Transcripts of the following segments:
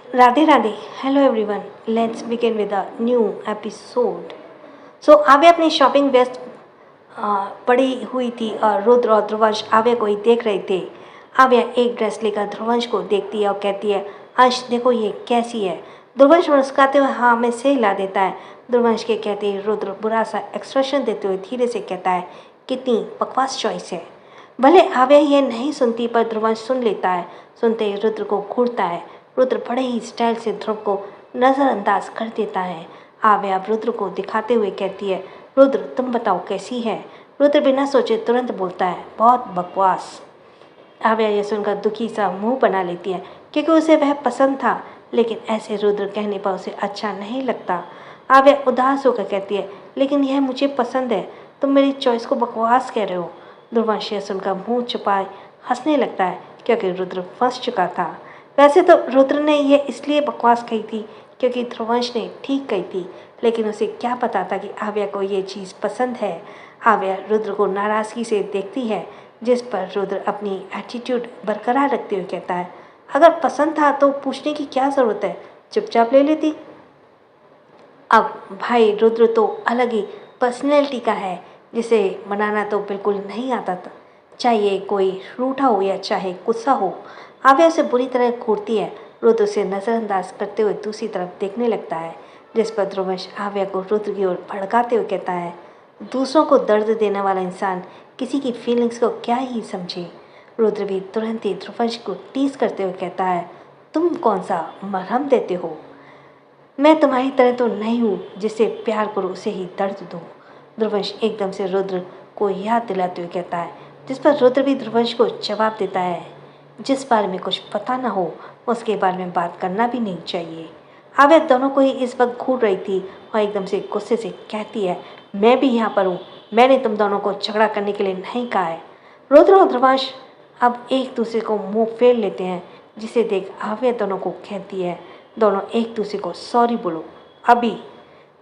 Radhe Radhe. Hello everyone, let's begin with a new episode. आव्या अपनी shopping व्यस्त पड़ी हुई थी और रुद्र और ध्रुवंश आव्या को ही देख रहे थे। आव्या एक ड्रेस लेकर ध्रुवंश को देखती है और कहती है, अंश देखो ये कैसी है। ध्रुवंश मुस्कुराते हुए हाँ में से हिला देता है। ध्रुवंश के कहते ही रुद्र बुरा सा एक्सप्रेशन देते हुए धीरे से कहता है, कितनी बकवास चॉइस है। भले आव्या ये नहीं सुनती पर ध्रुवंश सुन लेता है। सुनते ही रुद्र को घूरता है। रुद्र बड़े ही स्टाइल से ध्रुव को नज़रअंदाज कर देता है। आव्या रुद्र को दिखाते हुए कहती है, रुद्र तुम बताओ कैसी है। रुद्र बिना सोचे तुरंत बोलता है, बहुत बकवास। आव्या यह सुनकर दुखी सा मुंह बना लेती है क्योंकि उसे वह पसंद था, लेकिन ऐसे रुद्र कहने पर उसे अच्छा नहीं लगता। आव्या उदास होकर कहती है, लेकिन यह मुझे पसंद है, तुम मेरी चॉइस को बकवास कह रहे हो। ध्रुवंश यह सुनकर मुंह छुपाए हंसने लगता है क्योंकि रुद्र फंस चुका था। वैसे तो रुद्र ने यह इसलिए बकवास कही थी क्योंकि ध्रुवंश ने ठीक कही थी, लेकिन उसे क्या पता था कि आव्या को ये चीज़ पसंद है। आव्या रुद्र को नाराज़गी से देखती है, जिस पर रुद्र अपनी एटीट्यूड बरकरार रखते हुए कहता है, अगर पसंद था तो पूछने की क्या ज़रूरत है, चुपचाप ले लेती। अब भाई रुद्र तो अलग ही पर्सनैलिटी का है, जिसे मनाना तो बिल्कुल नहीं आता था, चाहे कोई रूठा हो या चाहे गुस्सा हो। आव्या उसे बुरी तरह घूरती है। रुद्र उसे नज़रअंदाज करते हुए दूसरी तरफ देखने लगता है, जिस पर ध्रुवंश आव्या को रुद्र की ओर भड़काते हुए कहता है, दूसरों को दर्द देने वाला इंसान किसी की फीलिंग्स को क्या ही समझे। रुद्र भी तुरंत ही ध्रुवंश को टीज करते हुए कहता है, तुम कौन सा मरहम देते हो, मैं तुम्हारी तरह तो नहीं हूँ जिसे प्यार करो उसे ही दर्द दो। ध्रुवंश एकदम से रुद्र को याद दिलाते हुए कहता है, जिस पर रुद्र भी ध्रुवंश को जवाब देता है, जिस बारे में कुछ पता ना हो उसके बारे में बात करना भी नहीं चाहिए। आव्या दोनों को ही इस वक्त घूर रही थी और एकदम से गुस्से से कहती है, मैं भी यहाँ पर हूँ, मैंने तुम दोनों को झगड़ा करने के लिए नहीं कहा है। रुद्र और ध्रुवंश अब एक दूसरे को मुंह फेर लेते हैं, जिसे देख आव्या दोनों को कहती है, दोनों एक दूसरे को सॉरी बोलो। अभी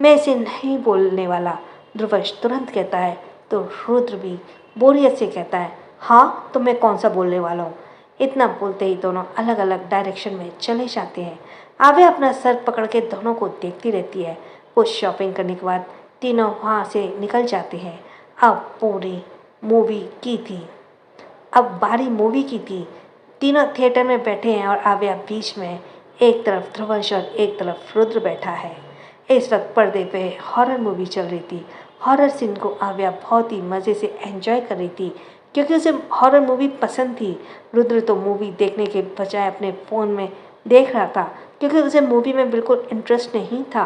मैं इसे नहीं बोलने वाला, ध्रुवंश तुरंत कहता है। तो रुद्र भी बोरियत से कहता है, हाँ तो मैं कौन सा बोलने वाला हूँ। इतना बोलते ही दोनों अलग अलग डायरेक्शन में चले जाते हैं। आव्या अपना सर पकड़ के दोनों को देखती रहती है। कुछ शॉपिंग करने के बाद तीनों वहाँ से निकल जाते हैं। अब पूरी मूवी की थी अब बारी मूवी की थी। तीनों थिएटर में बैठे हैं और आव्या बीच में, एक तरफ ध्रुवंश और एक तरफ रुद्र बैठा है। इस वक्त पर्दे पे हॉरर मूवी चल रही थी। हॉरर सीन को आव्या बहुत ही मज़े से एंजॉय कर रही थी क्योंकि उसे हॉरर मूवी पसंद थी। रुद्र तो मूवी देखने के बजाय अपने फ़ोन में देख रहा था क्योंकि उसे मूवी में बिल्कुल इंटरेस्ट नहीं था।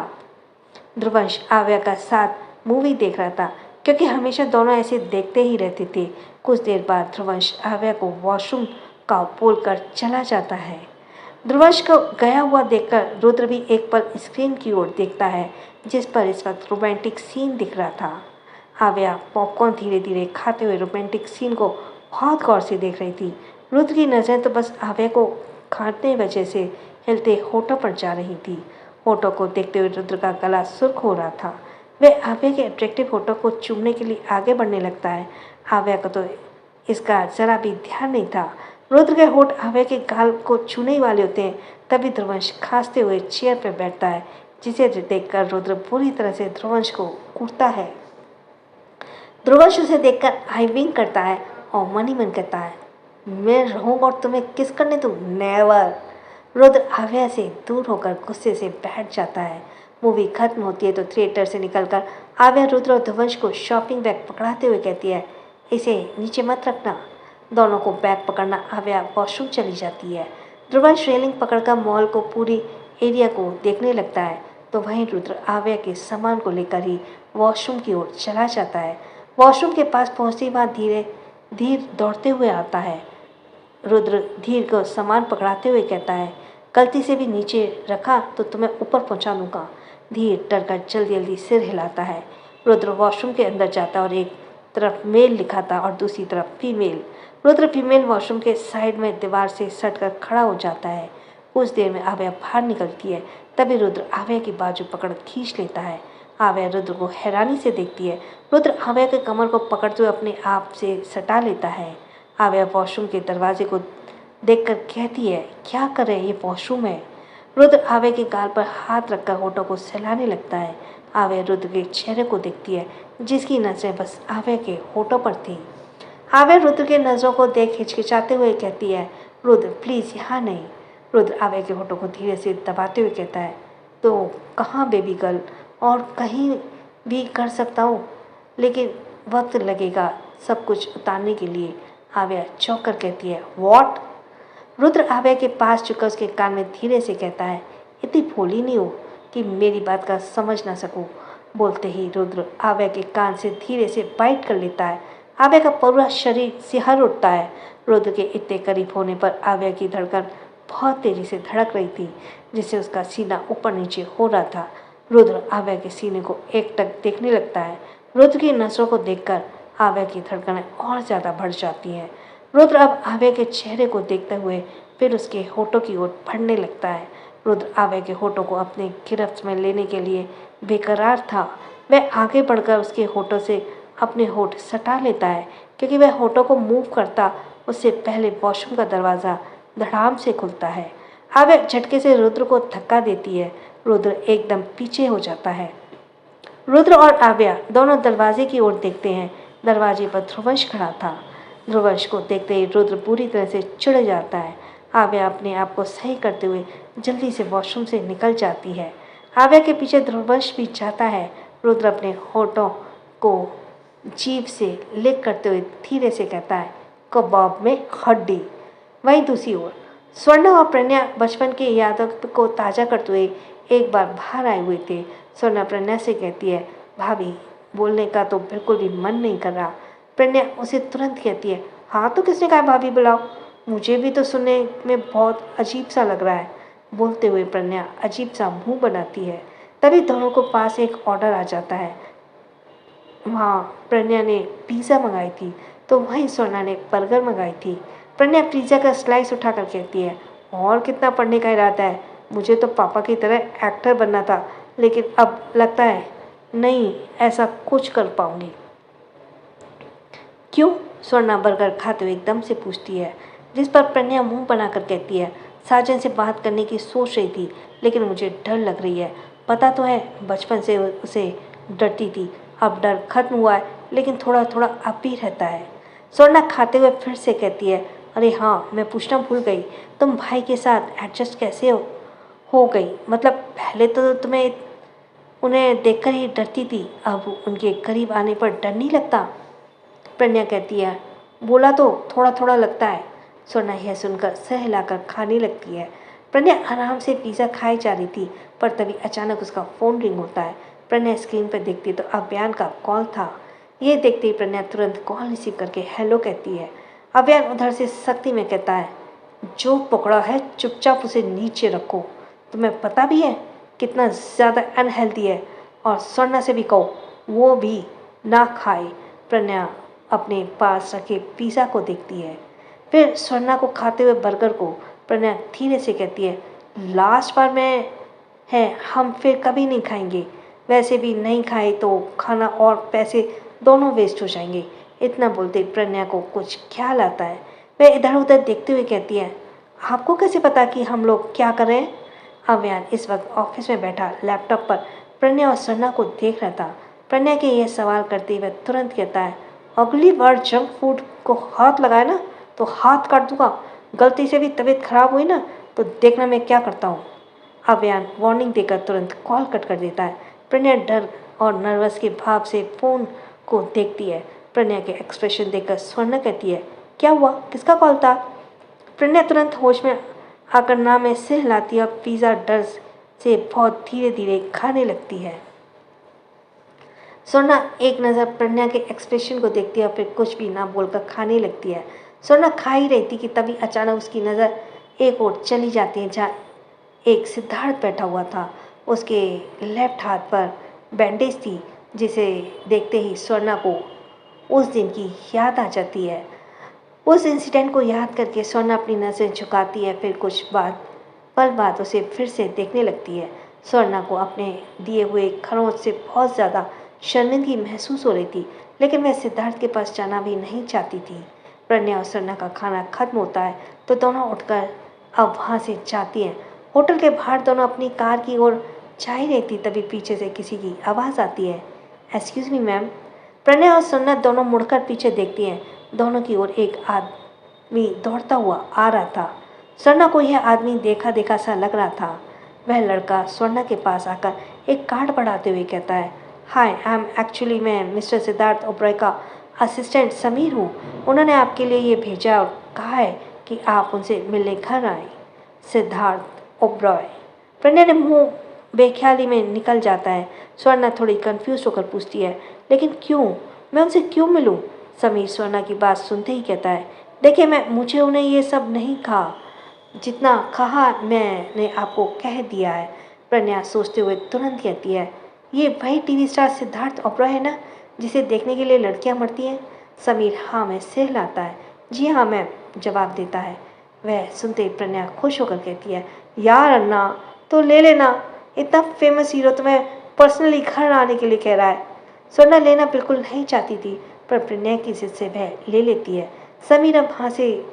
ध्रुवंश आव्या का साथ मूवी देख रहा था क्योंकि हमेशा दोनों ऐसे देखते ही रहते थे। कुछ देर बाद ध्रुवंश आव्या को वॉशरूम का बोलकर चला जाता है। ध्रुवंश को गया हुआ देखकर रुद्र भी एक पल स्क्रीन की ओर देखता है, जिस पर इस वक्त रोमांटिक सीन दिख रहा था। आव्या पॉपकॉर्न धीरे धीरे खाते हुए रोमांटिक सीन को बहुत गौर से देख रही थी। रुद्र की नज़रें तो बस आव्या को खाने वजह से हिलते होठों पर जा रही थी। होठों को देखते हुए रुद्र का गला सुर्ख हो रहा था। वह आव्या के अट्रैक्टिव होठों को चूमने के लिए आगे बढ़ने लगता है। आव्या को तो इसका जरा भी ध्यान नहीं था। रुद्र के होठ आव्या के गाल को छूने ही वाले होते हैं, तभी ध्रुवंश खांसते हुए चेयर पर बैठता है, जिसे देखकर रुद्र पूरी तरह से ध्रुवंश को कूटता है। ध्रुवंश उसे देखकर आई विंक करता है और मन ही मन कहता है, मैं रहूँगा और तुम्हें किस करने दूँ, नेवर। रुद्र आव्या से दूर होकर गुस्से से बैठ जाता है। मूवी खत्म होती है तो थिएटर से निकलकर आव्या रुद्र और ध्रुवंश को शॉपिंग बैग पकड़ाते हुए कहती है, इसे नीचे मत रखना। दोनों को बैग पकड़ना आव्या वॉशरूम चली जाती है। ध्रुवंश रेलिंग पकड़कर मॉल को पूरी एरिया को देखने लगता है, तो वहीं रुद्र आव्या के सामान को लेकर ही वॉशरूम की ओर चला जाता है। वॉशरूम के पास पहुँचते ही वहाँ धीरे धीरे दौड़ते हुए आता है। रुद्र धीर को सामान पकड़ाते हुए कहता है, गलती से भी नीचे रखा तो तुम्हें ऊपर पहुँचा दूँगा। धीर डर कर जल्दी जल्दी सिर हिलाता है। रुद्र वॉशरूम के अंदर जाता और एक तरफ मेल लिखा था और दूसरी तरफ फीमेल। रुद्र फीमेल वॉशरूम के साइड में दीवार से सटकर खड़ा हो जाता है। कुछ देर में आव्या बाहर निकलती है, तभी रुद्र आव्या की बाजू पकड़ खींच लेता है। आव्या रुद्र को हैरानी से देखती है। रुद्र आव्या के कमर को पकड़ते हुए अपने आप से सटा लेता है। आव्या वॉशरूम के दरवाजे को देखकर कहती है, क्या कर रहे, ये वॉशरूम है। रुद्र आवे के गाल पर हाथ रखकर होठों को सहलाने लगता है। आवे रुद्र के चेहरे को देखती है, जिसकी नजरें बस आवे के होठों पर थी। आवे रुद्र के नजरों को देख हिचकिचाते हुए कहती है, रुद्र प्लीज यहाँ नहीं। रुद्र आवे के होठों को धीरे से दबाते हुए कहता है, तो कहाँ बेबी गर्ल, और कहीं भी कर सकता हूँ, लेकिन वक्त लगेगा सब कुछ उतारने के लिए। आव्या चौंक कर कहती है, वॉट? रुद्र आव्या के पास झुककर उसके कान में धीरे से कहता है, इतनी भोली नहीं हो कि मेरी बात का समझ ना सकूं। बोलते ही रुद्र आव्या के कान से धीरे से बाइट कर लेता है। आव्या का पूरा शरीर सिहर उठता है। रुद्र के इतने करीब होने पर आव्या की धड़कन बहुत तेजी से धड़क रही थी, जिससे उसका सीना ऊपर नीचे हो रहा था। रुद्र आव्या के सीने को एकटक देखने लगता है। रुद्र की नसों को देखकर आव्या की धड़कनें और ज्यादा बढ़ जाती हैं। रुद्र अब आव्या के चेहरे को देखते हुए फिर उसके होठों की ओर बढ़ने लगता है। रुद्र आव्या के होठों को अपने गिरफ्त में लेने के लिए बेकरार था। वह आगे बढ़कर उसके होठों से अपने होठ सटा लेता है, क्योंकि वह होठों को मूव करता उससे पहले वॉशरूम का दरवाज़ा धड़ाम से खुलता है। आव्या झटके से रुद्र को धक्का देती है। रुद्र एकदम पीछे हो जाता है। रुद्र और आव्या दोनों दरवाजे की ओर देखते हैं। दरवाजे पर ध्रुवंश खड़ा था। ध्रुवंश को देखते ही रुद्र पूरी तरह से चिढ़ जाता है। आव्या अपने आप को सही करते हुए जल्दी से वॉशरूम से निकल जाती है। आव्या के पीछे ध्रुवंश भी जाता है। रुद्र अपने होठों को जीभ से लिक करते हुए धीरे से कहता है, कबाब में हड्डी। वहीं दूसरी ओर स्वर्ण और प्रणया बचपन की यादों को ताज़ा करते हुए एक बार बाहर आए हुए थे। स्वर्ण प्रणया से कहती है, भाभी बोलने का तो बिल्कुल भी मन नहीं कर रहा। प्रणया उसे तुरंत कहती है, हाँ तो किसने कहा भाभी बुलाओ, मुझे भी तो सुनने में बहुत अजीब सा लग रहा है। बोलते हुए प्रणया अजीब सा मुंह बनाती है। तभी दोनों को पास एक ऑर्डर आ जाता है। वहाँ प्रणया ने पिज़्ज़ा मंगाई थी, तो वहीं स्वर्णा ने बर्गर मंगाई थी। प्रणया पिज़्ज़ा का स्लाइस उठाकर कहती है, और कितना पढ़ने का इरादा है? मुझे तो पापा की तरह एक्टर बनना था, लेकिन अब लगता है नहीं ऐसा कुछ कर पाऊंगी। क्यों? स्वर्णा बर्गर खाते हुए एकदम से पूछती है, जिस पर प्रणया मुंह बनाकर कहती है, साजन से बात करने की सोच रही थी, लेकिन मुझे डर लग रही है। पता तो है बचपन से उसे डरती थी, अब डर खत्म हुआ है, लेकिन थोड़ा थोड़ा अब भी रहता है। स्वर्णा खाते हुए फिर से कहती है, अरे हाँ मैं पूछना भूल गई, तुम भाई के साथ एडजस्ट कैसे हो गई? मतलब पहले तो तुम्हें उन्हें देखकर ही डरती थी, अब उनके करीब आने पर डर नहीं लगता? प्रणया कहती है, बोला तो थोड़ा थोड़ा लगता है। स्वर्णा यह सुनकर सह हिलाकर खाने लगती है। प्रणया आराम से पिज़्ज़ा खाई जा रही थी, पर तभी अचानक उसका फ़ोन रिंग होता है। प्रणया स्क्रीन पर देखती तो अभियान का कॉल था। ये देखते ही प्रणया तुरंत कॉल रिसीव करके हेलो कहती है। अभियान उधर से सख्ती में कहता है, जो पकड़ा है चुपचाप उसे नीचे रखो। तुम्हें पता भी है कितना ज़्यादा अनहेल्दी है, और स्वर्णा से भी कहो वो भी ना खाए। प्रणया अपने पास रखे पिज़्ज़ा को देखती है, फिर स्वर्णा को खाते हुए बर्गर को। प्रणया धीरे से कहती है, लास्ट बार में है, हम फिर कभी नहीं खाएंगे। वैसे भी नहीं खाए तो खाना और पैसे दोनों वेस्ट हो जाएंगे। इतना बोलते प्रणया को कुछ ख्याल आता है। वह इधर उधर देखते हुए कहती है, आपको कैसे पता कि हम लोग क्या कर रहे हैं? अव्यान इस वक्त ऑफिस में बैठा लैपटॉप पर प्रणया और स्वर्णा को देख रहा था। प्रणया के यह सवाल करते हुए तुरंत कहता है, अगली बार जंक फूड को हाथ लगाए ना तो हाथ काट दूंगा। गलती से भी तबीयत खराब हुई ना तो देखना मैं क्या करता हूँ। अभियान वार्निंग देकर तुरंत कॉल कट कर देता है। प्रणया डर और नर्वस के भाव से फ़ोन को देखती है। प्रणया के एक्सप्रेशन देखकर स्वर्णा कहती है, क्या हुआ, किसका कॉल था? प्रणया तुरंत होश में आकर ना में सिर हिलाती है और पिज़्ज़ा डर से बहुत धीरे धीरे खाने लगती है। स्वर्णा एक नज़र प्रणया के एक्सप्रेशन को देखती है और फिर कुछ भी ना बोलकर खाने लगती है। स्वर्णा खा ही रही थी कि तभी अचानक उसकी नज़र एक ओर चली जाती है, जहाँ एक सिद्धार्थ बैठा हुआ था। उसके लेफ्ट हाथ पर बैंडेज थी, जिसे देखते ही स्वर्णा को उस दिन की याद आ जाती है। उस इंसिडेंट को याद करके स्वर्णा अपनी नज़रें झुकाती है, फिर कुछ पल बाद उसे फिर से देखने लगती है। स्वर्णा को अपने दिए हुए खरोंच से बहुत ज़्यादा शर्मिंदगी महसूस हो रही थी, लेकिन वह सिद्धार्थ के पास जाना भी नहीं चाहती थी। प्रणया और स्वर्णा का खाना खत्म होता है तो दोनों उठकर अब वहाँ से जाती हैं होटल के बाहर दोनों अपनी कार की ओर जा ही रही थी, तभी पीछे से किसी की आवाज़ आती है। Excuse me ma'am. प्रणय और सन्ना दोनों मुड़कर पीछे देखती हैं। दोनों की ओर एक आदमी दौड़ता हुआ आ रहा था। स्वर्णा को यह आदमी देखा देखा सा लग रहा था। वह लड़का स्वर्णा के पास आकर एक कार्ड पढ़ाते हुए कहता है, हाय मैं मिस्टर सिद्धार्थ ओबरॉय का असिस्टेंट समीर हूँ। उन्होंने आपके लिए ये भेजा और कहा है कि आप उनसे मिलने घर आए। सिद्धार्थ ओबरॉय। प्रणय ने मुंह बेख्याली में निकल जाता है। स्वर्णा थोड़ी कंफ्यूज होकर पूछती है, लेकिन क्यों? मैं उनसे क्यों मिलूं? समीर स्वर्णा की बात सुनते ही कहता है, देखिए मुझे उन्हें ये सब नहीं कहा, जितना कहा मैंने आपको कह दिया है। प्रज्ञा सोचते हुए तुरंत कहती है, ये वही टीवी स्टार सिद्धार्थ ओबरॉय है ना, जिसे देखने के लिए लड़कियां मरती हैं? समीर हाँ में सिर हिलाता है। जी हाँ मैम, जवाब देता है। वह सुनते ही प्रज्ञा खुश होकर कहती है, यार अन्ना तो ले लेना, इतना फेमस हीरो तुम्हें पर्सनली घर आने के लिए कह रहा है। स्वर्णा लेना बिल्कुल नहीं चाहती थी, पर प्रज्ञा की जिद से वह ले लेती है। समीर अब वहाँ से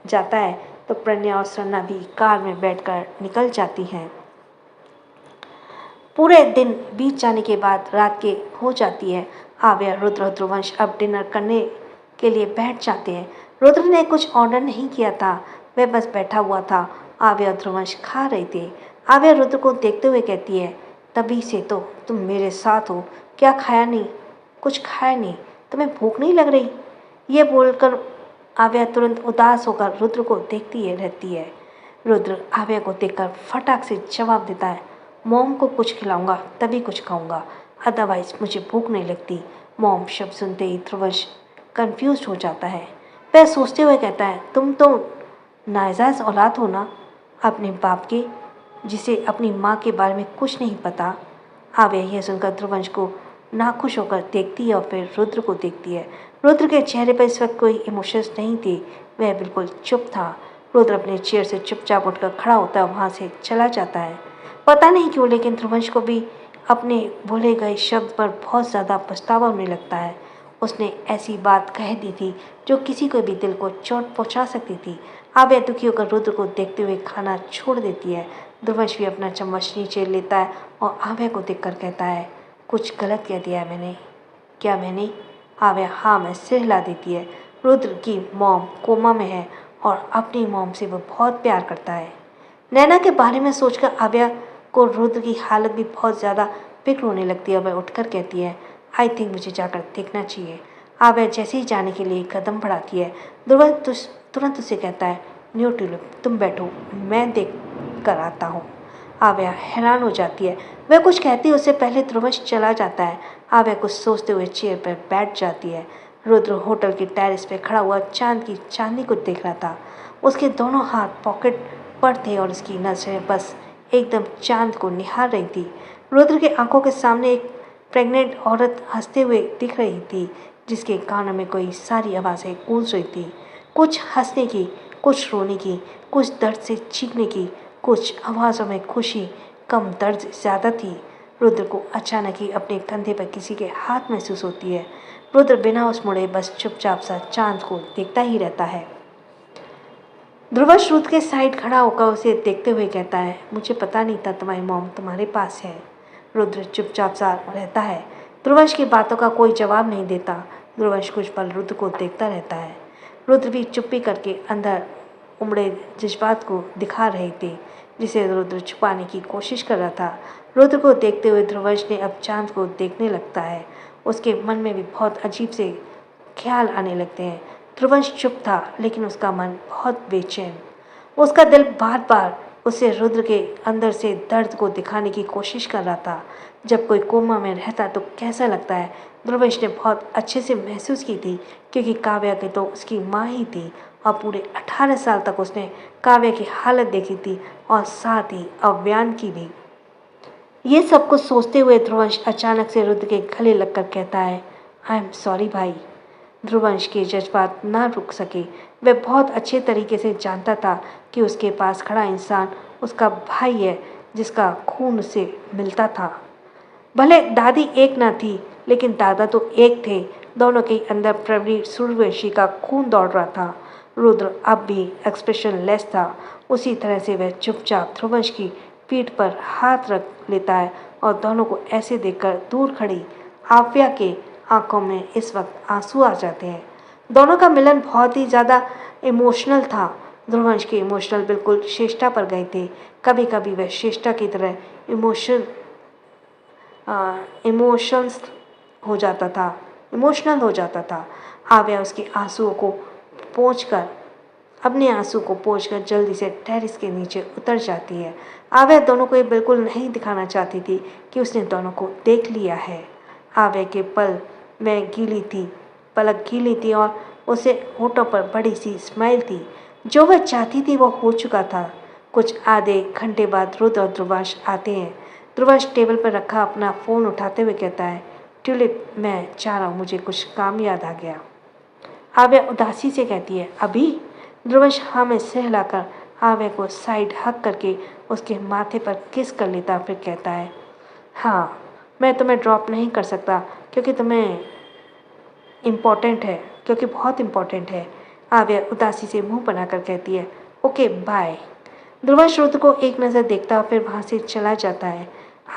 जाता है तो प्रज्ञा और स्वर्णा भी कार में बैठकर निकल जाती हैं। पूरे दिन बीत जाने के बाद रात के हो जाती है। आव्या, रुद्र और ध्रुवंश अब डिनर करने के लिए बैठ जाते हैं। रुद्र ने कुछ ऑर्डर नहीं किया था, वह बस बैठा हुआ था। आव्या और ध्रुवंश खा रहे थे। आव्या रुद्र को देखते हुए कहती है, तभी से तो तुम मेरे साथ हो, क्या खाया नहीं? कुछ खाया नहीं? तुम्हें भूख नहीं लग रही? ये बोलकर आव्या तुरंत उदास होकर रुद्र को देखती है रहती है। रुद्र आव्या को देखकर फटाक से जवाब देता है, मॉम को कुछ खिलाऊंगा तभी कुछ खाऊंगा, अदरवाइज मुझे भूख नहीं लगती। मॉम शब्द सुनते ही ध्रुवंश कंफ्यूज हो जाता है। वह सोचते हुए कहता है, तुम तो नाजायज औलाद हो ना अपने बाप के, जिसे अपनी माँ के बारे में कुछ नहीं पता। आव्या यह सुनकर ध्रुवंश को नाखुश होकर देखती है और फिर रुद्र को देखती है। रुद्र के चेहरे पर इस वक्त कोई इमोशंस नहीं थे, वह बिल्कुल चुप था। रुद्र अपने चेयर से चुपचाप उठकर खड़ा होता है और वहाँ से चला जाता है। पता नहीं क्यों, लेकिन ध्रुवंश को भी अपने बोले गए शब्द पर बहुत ज़्यादा पछतावा होने लगता है। उसने ऐसी बात कह दी थी जो किसी को भी दिल को चोट पहुंचा सकती थी। आव्या दुखी होकर रुद्र को देखते हुए खाना छोड़ देती है। ध्रुवंश भी अपना चम्मच नीचे लेता है और आव्या को देखकर कहता है, कुछ गलत कह दिया है मैंने? क्या मैंने? आव्या हाँ में सिर हिला देती है। रुद्र की मॉम कोमा में है और अपनी मॉम से वो बहुत प्यार करता है। नैना के बारे में सोचकर आव्या को रुद्र की हालत भी बहुत ज़्यादा फिक्र होने लगती है और वह उठकर कहती है, आई थिंक मुझे जाकर देखना चाहिए। आव्या जैसे ही जाने के लिए कदम बढ़ाती है, ध्रुव तुरंत उसे कहता है, न्यू ट्यूलिप तुम बैठो, मैं देख कर आता हूँ। आव्या हैरान हो जाती है। वह कुछ कहती है उससे पहले ध्रुवंश चला जाता है। आव्या कुछ सोचते हुए चेयर पर बैठ जाती है। रुद्र होटल के टेरेस पे खड़ा हुआ चांद की चांदनी को देख रहा था। उसके दोनों हाथ पॉकेट पर थे और उसकी नजरें बस एकदम चांद को निहार रही थी। रुद्र के आंखों के सामने एक प्रेग्नेंट औरत हंसते हुए दिख रही थी, जिसके कानों में कोई सारी आवाज़ें गूंज रही थी, कुछ हंसने की, कुछ रोने की, कुछ दर्द से चीखने की, कुछ आवाज़ों में खुशी कम दर्द ज़्यादा थी। रुद्र को अचानक ही अपने कंधे पर किसी के हाथ महसूस होती है। रुद्र बिना उस मुड़े बस चुपचाप सा चांद को देखता ही रहता है। ध्रुवंश रुद्र के साइड खड़ा होकर उसे देखते हुए कहता है, मुझे पता नहीं था तुम्हारी मॉम तुम्हारे पास है। रुद्र चुपचाप सा रहता है। ध्रुवंश की बातों का कोई जवाब नहीं देता। ध्रुवंश कुछ पल रुद्र को देखता रहता है। रुद्र भी चुप्पी करके अंदर उमड़े जज्बात को दिखा रहे थे, जिसे रुद्र छुपाने की कोशिश कर रहा था। रुद्र को देखते हुए ध्रुवंश ने अब चांद को देखने लगता है। उसके मन में भी बहुत अजीब से ख्याल आने लगते हैं। ध्रुवंश चुप था, लेकिन उसका मन बहुत बेचैन। उसका दिल बार बार उसे रुद्र के अंदर से दर्द को दिखाने की कोशिश कर रहा था। जब कोई कोमा में रहता तो कैसा लगता है, ध्रुवंश ने बहुत अच्छे से महसूस की थी, क्योंकि काव्या की तो उसकी माँ ही थी और पूरे 18 साल तक उसने काव्या की हालत देखी थी और साथ ही अव्यान की भी। ये सब कुछ सोचते हुए ध्रुवंश अचानक से रुद्र के गले लगकर कहता है, आई एम सॉरी भाई। ध्रुवंश के जज्बात ना रुक सके। वह बहुत अच्छे तरीके से जानता था कि उसके पास खड़ा इंसान उसका भाई है, जिसका खून उसे मिलता था। भले दादी एक ना थी, लेकिन दादा तो एक थे। दोनों के अंदर प्रवीण सूर्यवंशी का खून दौड़ रहा था। रुद्र अब भी एक्सप्रेशन लेस था। उसी तरह से वह चुपचाप ध्रुवंश की पीठ पर हाथ रख लेता है और दोनों को ऐसे देखकर दूर खड़ी आव्या के आंखों में इस वक्त आंसू आ जाते हैं। दोनों का मिलन बहुत ही ज़्यादा इमोशनल था। ध्रुवंश के इमोशनल बिल्कुल श्रेष्ठा पर गए थे। कभी कभी वह श्रेष्ठा की तरह इमोशंस हो जाता था इमोशनल हो जाता था। आव्या उसके आंसुओं को पोंछकर अपने आंसू को पोंछकर जल्दी से टेरेस के नीचे उतर जाती है। आव्या दोनों को ये बिल्कुल नहीं दिखाना चाहती थी कि उसने दोनों को देख लिया है। आव्या के पलक गीली थी और उसे होठों पर बड़ी सी स्माइल थी। जो वह चाहती थी वो हो चुका था। कुछ आधे घंटे बाद रुद्र और ध्रुवांश आते हैं। ध्रुवांश टेबल पर रखा अपना फ़ोन उठाते हुए कहता है, ट्यूलिप, मैं चाह रहा हूँ, मुझे कुछ काम याद आ गया। आव्या उदासी से कहती है, अभी? ध्रुवंश हाँ में सिर हिलाकर आव्या को साइड हक करके उसके माथे पर किस कर लेता, फिर कहता है, हाँ, मैं तुम्हें ड्रॉप नहीं कर सकता क्योंकि बहुत इम्पोर्टेंट है। आव्या उदासी से मुंह बनाकर कहती है, ओके बाय। ध्रुवंश रुद्र को एक नज़र देखता और फिर वहाँ से चला जाता है।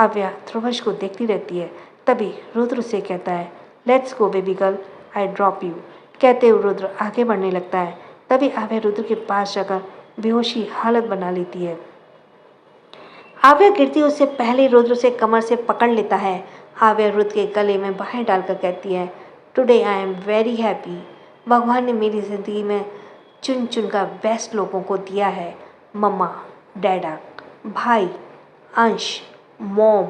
आव्या ध्रुवंश को देखती रहती है। तभी रुद्र से कहता है, let's go baby girl, I drop you. कहते हुए रुद्र आगे बढ़ने लगता है। तभी आव्या रुद्र के पास जाकर बेहोशी हालत बना लेती है। आव्या गिरती उससे पहले रुद्र से कमर से पकड़ लेता है। आव्या रुद्र के गले में बाहें डालकर कहती है, today I am very happy. भगवान ने मेरी ज़िंदगी में चुन चुन कर बेस्ट लोगों को दिया है। मम्मा, डैडा, भाई, अंश, मॉम,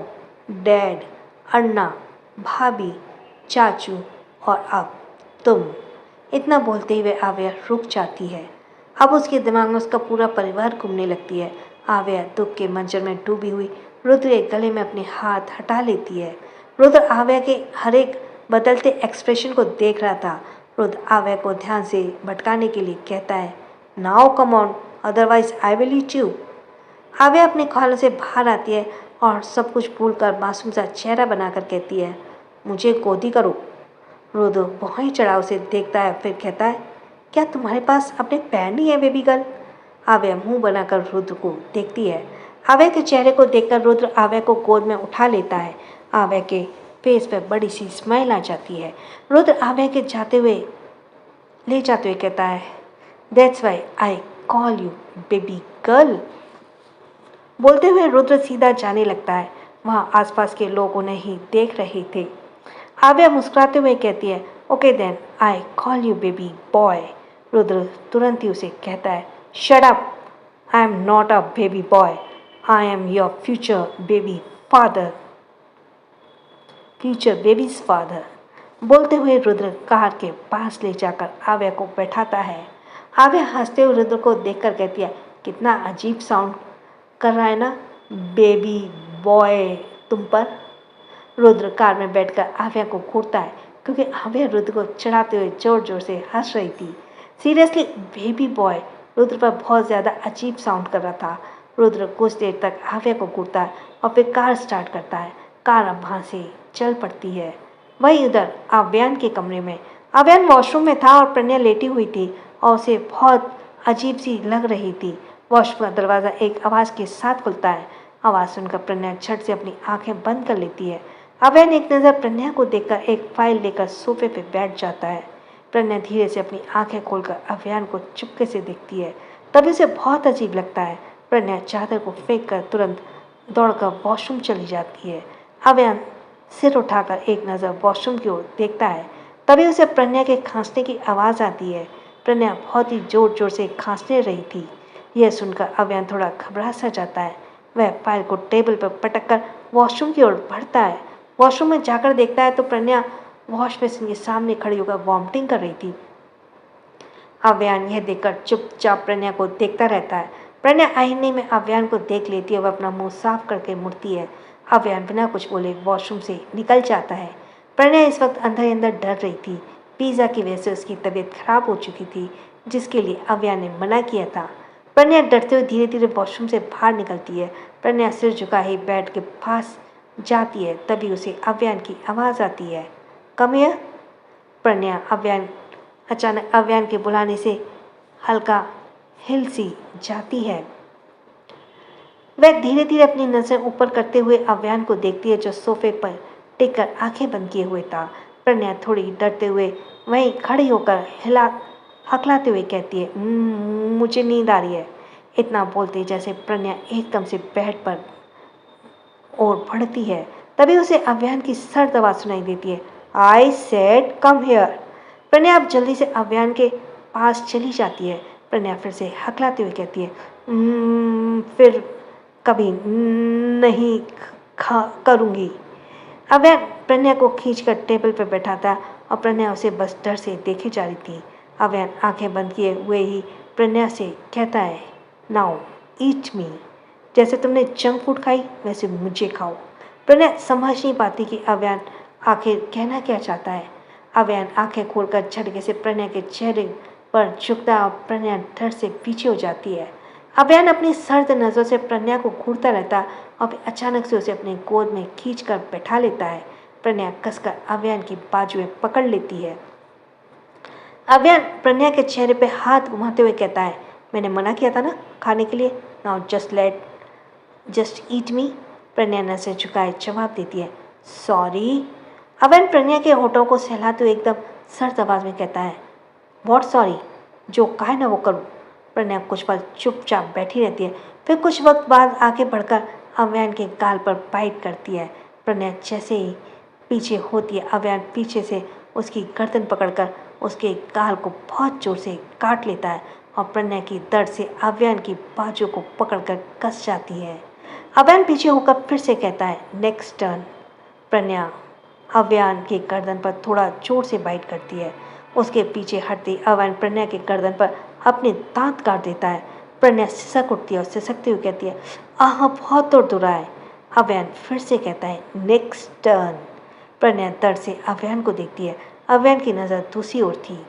डैड, अन्ना, भाभी, चाचू और अब तुम। इतना बोलते हुए आव्या रुक जाती है। अब उसके दिमाग में उसका पूरा परिवार घूमने लगती है। आव्या दुख के मंजर में डूबी हुई रुद्र के गले में अपने हाथ हटा लेती है। रुद्र आव्या के हर एक बदलते एक्सप्रेशन को देख रहा था। रुद्र आव्या को ध्यान से भटकाने के लिए कहता है, now come on, otherwise I will eat you. आव्या अपने ख्यालों से बाहर आती है और सब कुछ भूलकर मासूम सा चेहरा बनाकर कहती है, मुझे गोदी करो। रुद्र बहुत चढ़ाव से देखता है, फिर कहता है, क्या तुम्हारे पास अपने पैर नहीं है बेबी गर्ल? आव्या मुंह बनाकर रुद्र को देखती है। आव्या के चेहरे को देखकर रुद्र आव्या को गोद में उठा लेता है। आव्या के फेस पर बड़ी सी स्माइल आ जाती है। रुद्र आव्या के ले जाते हुए कहता है, that's why I call you baby girl. बोलते हुए रुद्र सीधा जाने लगता है। वहाँ आसपास के लोग उन्हें ही देख रहे थे। आव्या मुस्कुराते हुए कहती है, okay then I call you baby boy. Rudra तुरंत ही उसे कहता है, shut up, I am not a baby boy, I am your future baby's father. बोलते हुए रुद्र कार के पास ले जाकर आव्या को बैठाता है। आव्या हंसते हुए रुद्र को देखकर कहती है, कितना अजीब साउंड कर रहा है ना बेबी बॉय तुम पर। रुद्र कार में बैठकर आव्या को घूरता है क्योंकि आव्या रुद्र को चढ़ाते हुए जोर जोर से हंस रही थी। सीरियसली बेबी बॉय रुद्र पर बहुत ज़्यादा अजीब साउंड कर रहा था। रुद्र कुछ देर तक आव्या को घूरता है और फिर कार स्टार्ट करता है। कार अब वहाँ से चल पड़ती है। वहीं उधर आव्यान के कमरे में आव्यान वॉशरूम में था और प्रज्ञा लेटी हुई थी और उसे बहुत अजीब सी लग रही थी। वॉशरूम का दरवाज़ा एक आवाज़ के साथ खुलता है। आवाज़ सुनकर प्रज्ञा झट से अपनी आंखें बंद कर लेती है। आव्यान एक नज़र प्रज्ञा को देखकर एक फाइल लेकर सोफे पर बैठ जाता है। प्रज्ञा धीरे से अपनी आंखें खोलकर आव्यान को चुपके से देखती है। तभी उसे बहुत अजीब लगता है। प्रज्ञा चादर को फेंक कर तुरंत दौड़कर वॉशरूम चली जाती है। आव्यान सिर उठाकर एक नज़र वॉशरूम की ओर देखता है। तभी उसे प्रज्ञा के खांसने की आवाज़ आती है। प्रज्ञा बहुत ही जोर जोर से खांसने रही थी। यह सुनकर आव्यान थोड़ा घबरा सा जाता है। वह फाइल को टेबल पर पटक कर वॉशरूम की ओर बढ़ता है। वॉशरूम में जाकर देखता है तो प्रज्ञा वॉश बेसिन के सामने खड़ी होकर वॉमिटिंग कर रही थी। आव्यान यह देखकर चुपचाप प्रज्ञा को देखता रहता है। प्रज्ञा आईने में आव्यान को देख लेती है। वह अपना मुंह साफ करके मुड़ती है। आव्यान बिना कुछ बोले वॉशरूम से निकल जाता है। प्रज्ञा इस वक्त अंदर ही अंदर डर रही थी। पिज़्ज़ा की वजह से उसकी तबीयत खराब हो चुकी थी, जिसके लिए आव्यान ने मना किया था। प्रज्ञा डरते हुए धीरे धीरे वॉशरूम से बाहर निकलती है। प्रज्ञा सिर झुका ही बेड के पास जाती है। तभी उसे आव्यान की आवाज़ आती है, कम हियर। प्रज्ञा अचानक आव्यान के बुलाने से हल्का हिल सी जाती है। वह धीरे धीरे अपनी नजर ऊपर करते हुए अव्यान को देखती है जो सोफे पर टिककर आंखें बंद किए हुए था। प्रज्ञा थोड़ी डरते हुए वहीं खड़ी होकर हिला हकलाते हुए कहती है, मुझे नींद आ रही है।" इतना बोलते जैसे प्रज्ञा एकदम से बेड पर और बढ़ती है। तभी उसे अव्यान की सर्द आवाज सुनाई देती है, "आई सेड कम हियर।" प्रज्ञा अब जल्दी से अव्यान के पास चली जाती है। प्रज्ञा फिर से हकलाते हुए कहती है, फिर कभी नहीं खा करूँगी।" अव्यान प्रज्ञा को खींचकर टेबल पर बैठाता और प्रज्ञा उसे बस डर से देखे जा रही थी। अव्यान आंखें बंद किए हुए ही प्रज्ञा से कहता है, "नाउ ईट मी। जैसे तुमने जंक फूड खाई वैसे मुझे खाओ।" प्रज्ञा समझ नहीं पाती कि अव्यान आखिर कहना क्या चाहता है। अव्यान आंखें खोलकर झटके से प्रज्ञा के चेहरे पर झुकता और प्रज्ञा डर से पीछे हो जाती है। अव्यान अपनी सर्द नजरों से प्रज्ञा को घूरता रहता और फिर अचानक से उसे अपनी गोद में खींचकर बैठा लेता है। प्रज्ञा कसकर अव्यान की बाजुएं पकड़ लेती है। अव्यान प्रज्ञा के चेहरे पे हाथ घुमाते हुए कहता है, "मैंने मना किया था ना खाने के लिए। नाउ जस्ट ईट मी।" प्रज्ञा नजर झुकाए जवाब देती है, "सॉरी।" अव्यान प्रज्ञा के होठों को सहलाते हुए एकदम सर्द आवाज में कहता है, "व्हाट सॉरी? जो कहा है ना वो करूँ।" प्रज्ञा कुछ पल चुपचाप बैठी रहती है, फिर कुछ वक्त बाद आगे बढ़कर अव्यान के गाल पर बाइट करती है। प्रज्ञा जैसे ही पीछे होती है, अव्यान पीछे से उसकी गर्दन पकड़कर उसके गाल को बहुत जोर से काट लेता है और प्रज्ञा की दर्द से अव्यान की बाजू को पकड़कर कस जाती है। अव्यान पीछे होकर फिर से कहता है, "नेक्स्ट टर्न।" प्रज्ञा अव्यान के गर्दन पर थोड़ा जोर से बाइट करती है। उसके पीछे हटती अव्यान प्रज्ञा के गर्दन पर अपने दांत काट देता है। प्रज्ञा सिसक उठती है और सिसकती हुई कहती है, "आह, बहुत दर्द हो रहा है।" अव्यान फिर से कहता है, "नेक्स्ट टर्न।" प्रज्ञा दर्द से अव्यान को देखती है। अव्यान की नज़र दूसरी ओर थी।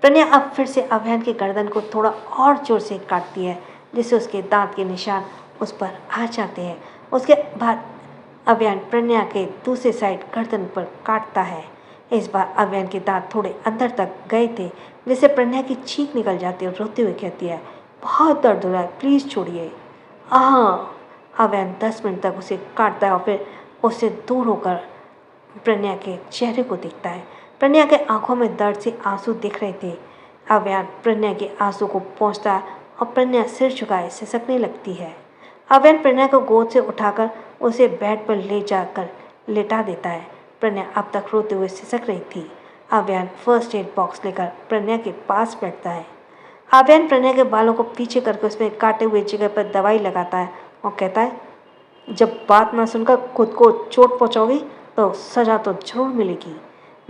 प्रज्ञा अब फिर से अव्यान के गर्दन को थोड़ा और जोर से काटती है, जिससे उसके दांत के निशान उस पर आ जाते हैं। उसके बाद अव्यान प्रज्ञा के दूसरे साइड गर्दन पर काटता है। इस बार अव्यान के दांत थोड़े अंदर तक गए थे, जिससे प्रज्ञा की चीख निकल जाती है और रोते हुए कहती है, "बहुत दर्द हो रहा है, प्लीज़ छोड़िए।" आह! अव्यान 10 मिनट तक उसे काटता है और फिर उससे दूर होकर प्रज्ञा के चेहरे को देखता है। प्रज्ञा के आंखों में दर्द से आंसू दिख रहे थे। अव्यान प्रज्ञा के आंसू को पोंछता है और प्रज्ञा सिर झुकाए सिसकने लगती है। अव्यान प्रज्ञा को गोद से उठाकर उसे बेड पर ले जाकर लेटा देता है। प्रज्ञा अब तक रोते हुए सिसक रही थी। अव्यान फर्स्ट एड बॉक्स लेकर प्रज्ञा के पास बैठता है। अव्यान प्रज्ञा के बालों को पीछे करके उसमें काटे हुए जगह पर दवाई लगाता है और कहता है, "जब बात ना सुनकर खुद को चोट पहुँचाओगी तो सज़ा तो ज़रूर मिलेगी।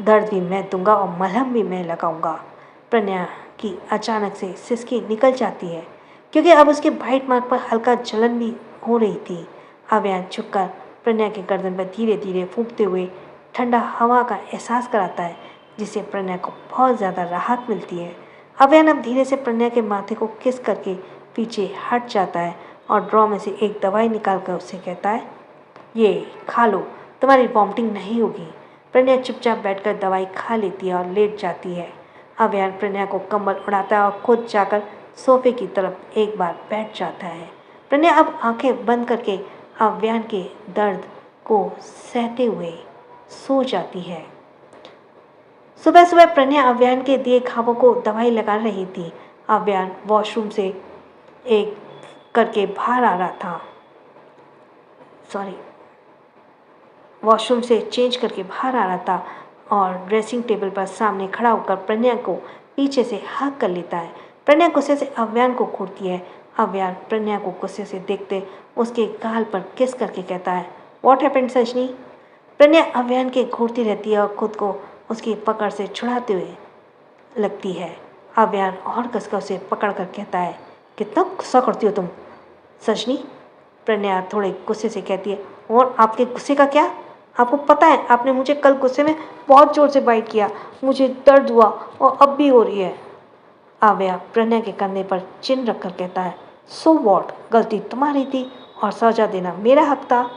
दर्द भी मैं दूंगा और मलहम भी मैं लगाऊंगा।" प्रज्ञा की अचानक से सिसकी निकल जाती है, क्योंकि अब उसके बाइट मार्क पर हल्का जलन भी हो रही थी। अव्यान झुककर प्रज्ञा के गर्दन पर धीरे धीरे फूंकते हुए ठंडा हवा का एहसास कराता है, जिससे प्रज्ञा को बहुत ज़्यादा राहत मिलती है। अव्यान अब धीरे से प्रज्ञा के माथे को किस करके पीछे हट जाता है और ड्रॉ में से एक दवाई निकाल कर उससे कहता है, "ये खा लो, तुम्हारी वॉमिटिंग नहीं होगी।" प्रज्ञा चुपचाप बैठकर दवाई खा लेती है और लेट जाती है। अव्यान प्रज्ञा को कंबल उड़ाता है और खुद जाकर सोफे की तरफ एक बार बैठ जाता है। प्रज्ञा अब आंखें बंद करके अव्यान के दर्द को सहते हुए सो जाती है। सुबह सुबह प्रज्ञा अव्यान के दिए घावों को दवाई लगा रही थी। अव्यान वॉशरूम से एक करके बाहर आ रहा था वॉशरूम से चेंज करके बाहर आ रहा था और ड्रेसिंग टेबल पर सामने खड़ा होकर प्रज्ञा को पीछे से हग कर लेता है। प्रज्ञा गुस्से से अव्यान को घूरती है। अव्यान प्रज्ञा को गुस्से से देखते उसके गाल पर किस करके कहता है, "व्हाट हैपेंड सजनी?" प्रज्ञा अव्यान के घूरती रहती है और खुद को उसकी पकड़ से छुड़ाते हुए लगती है। अव्यान और कसकर उसे पकड़ कर कहता है, "कितना गुस्सा करती हो तुम सजनी?" प्रज्ञा थोड़े गुस्से से कहती है, "और आपके गुस्से का क्या? आपको पता है आपने मुझे कल गुस्से में बहुत ज़ोर से बाइट किया, मुझे दर्द हुआ और अब भी हो रही है।" अव्या प्रज्ञा के कंधे पर चिन रखकर कहता है, "सो वॉट? गलती तुम्हारी थी और सजा देना मेरा हक था।"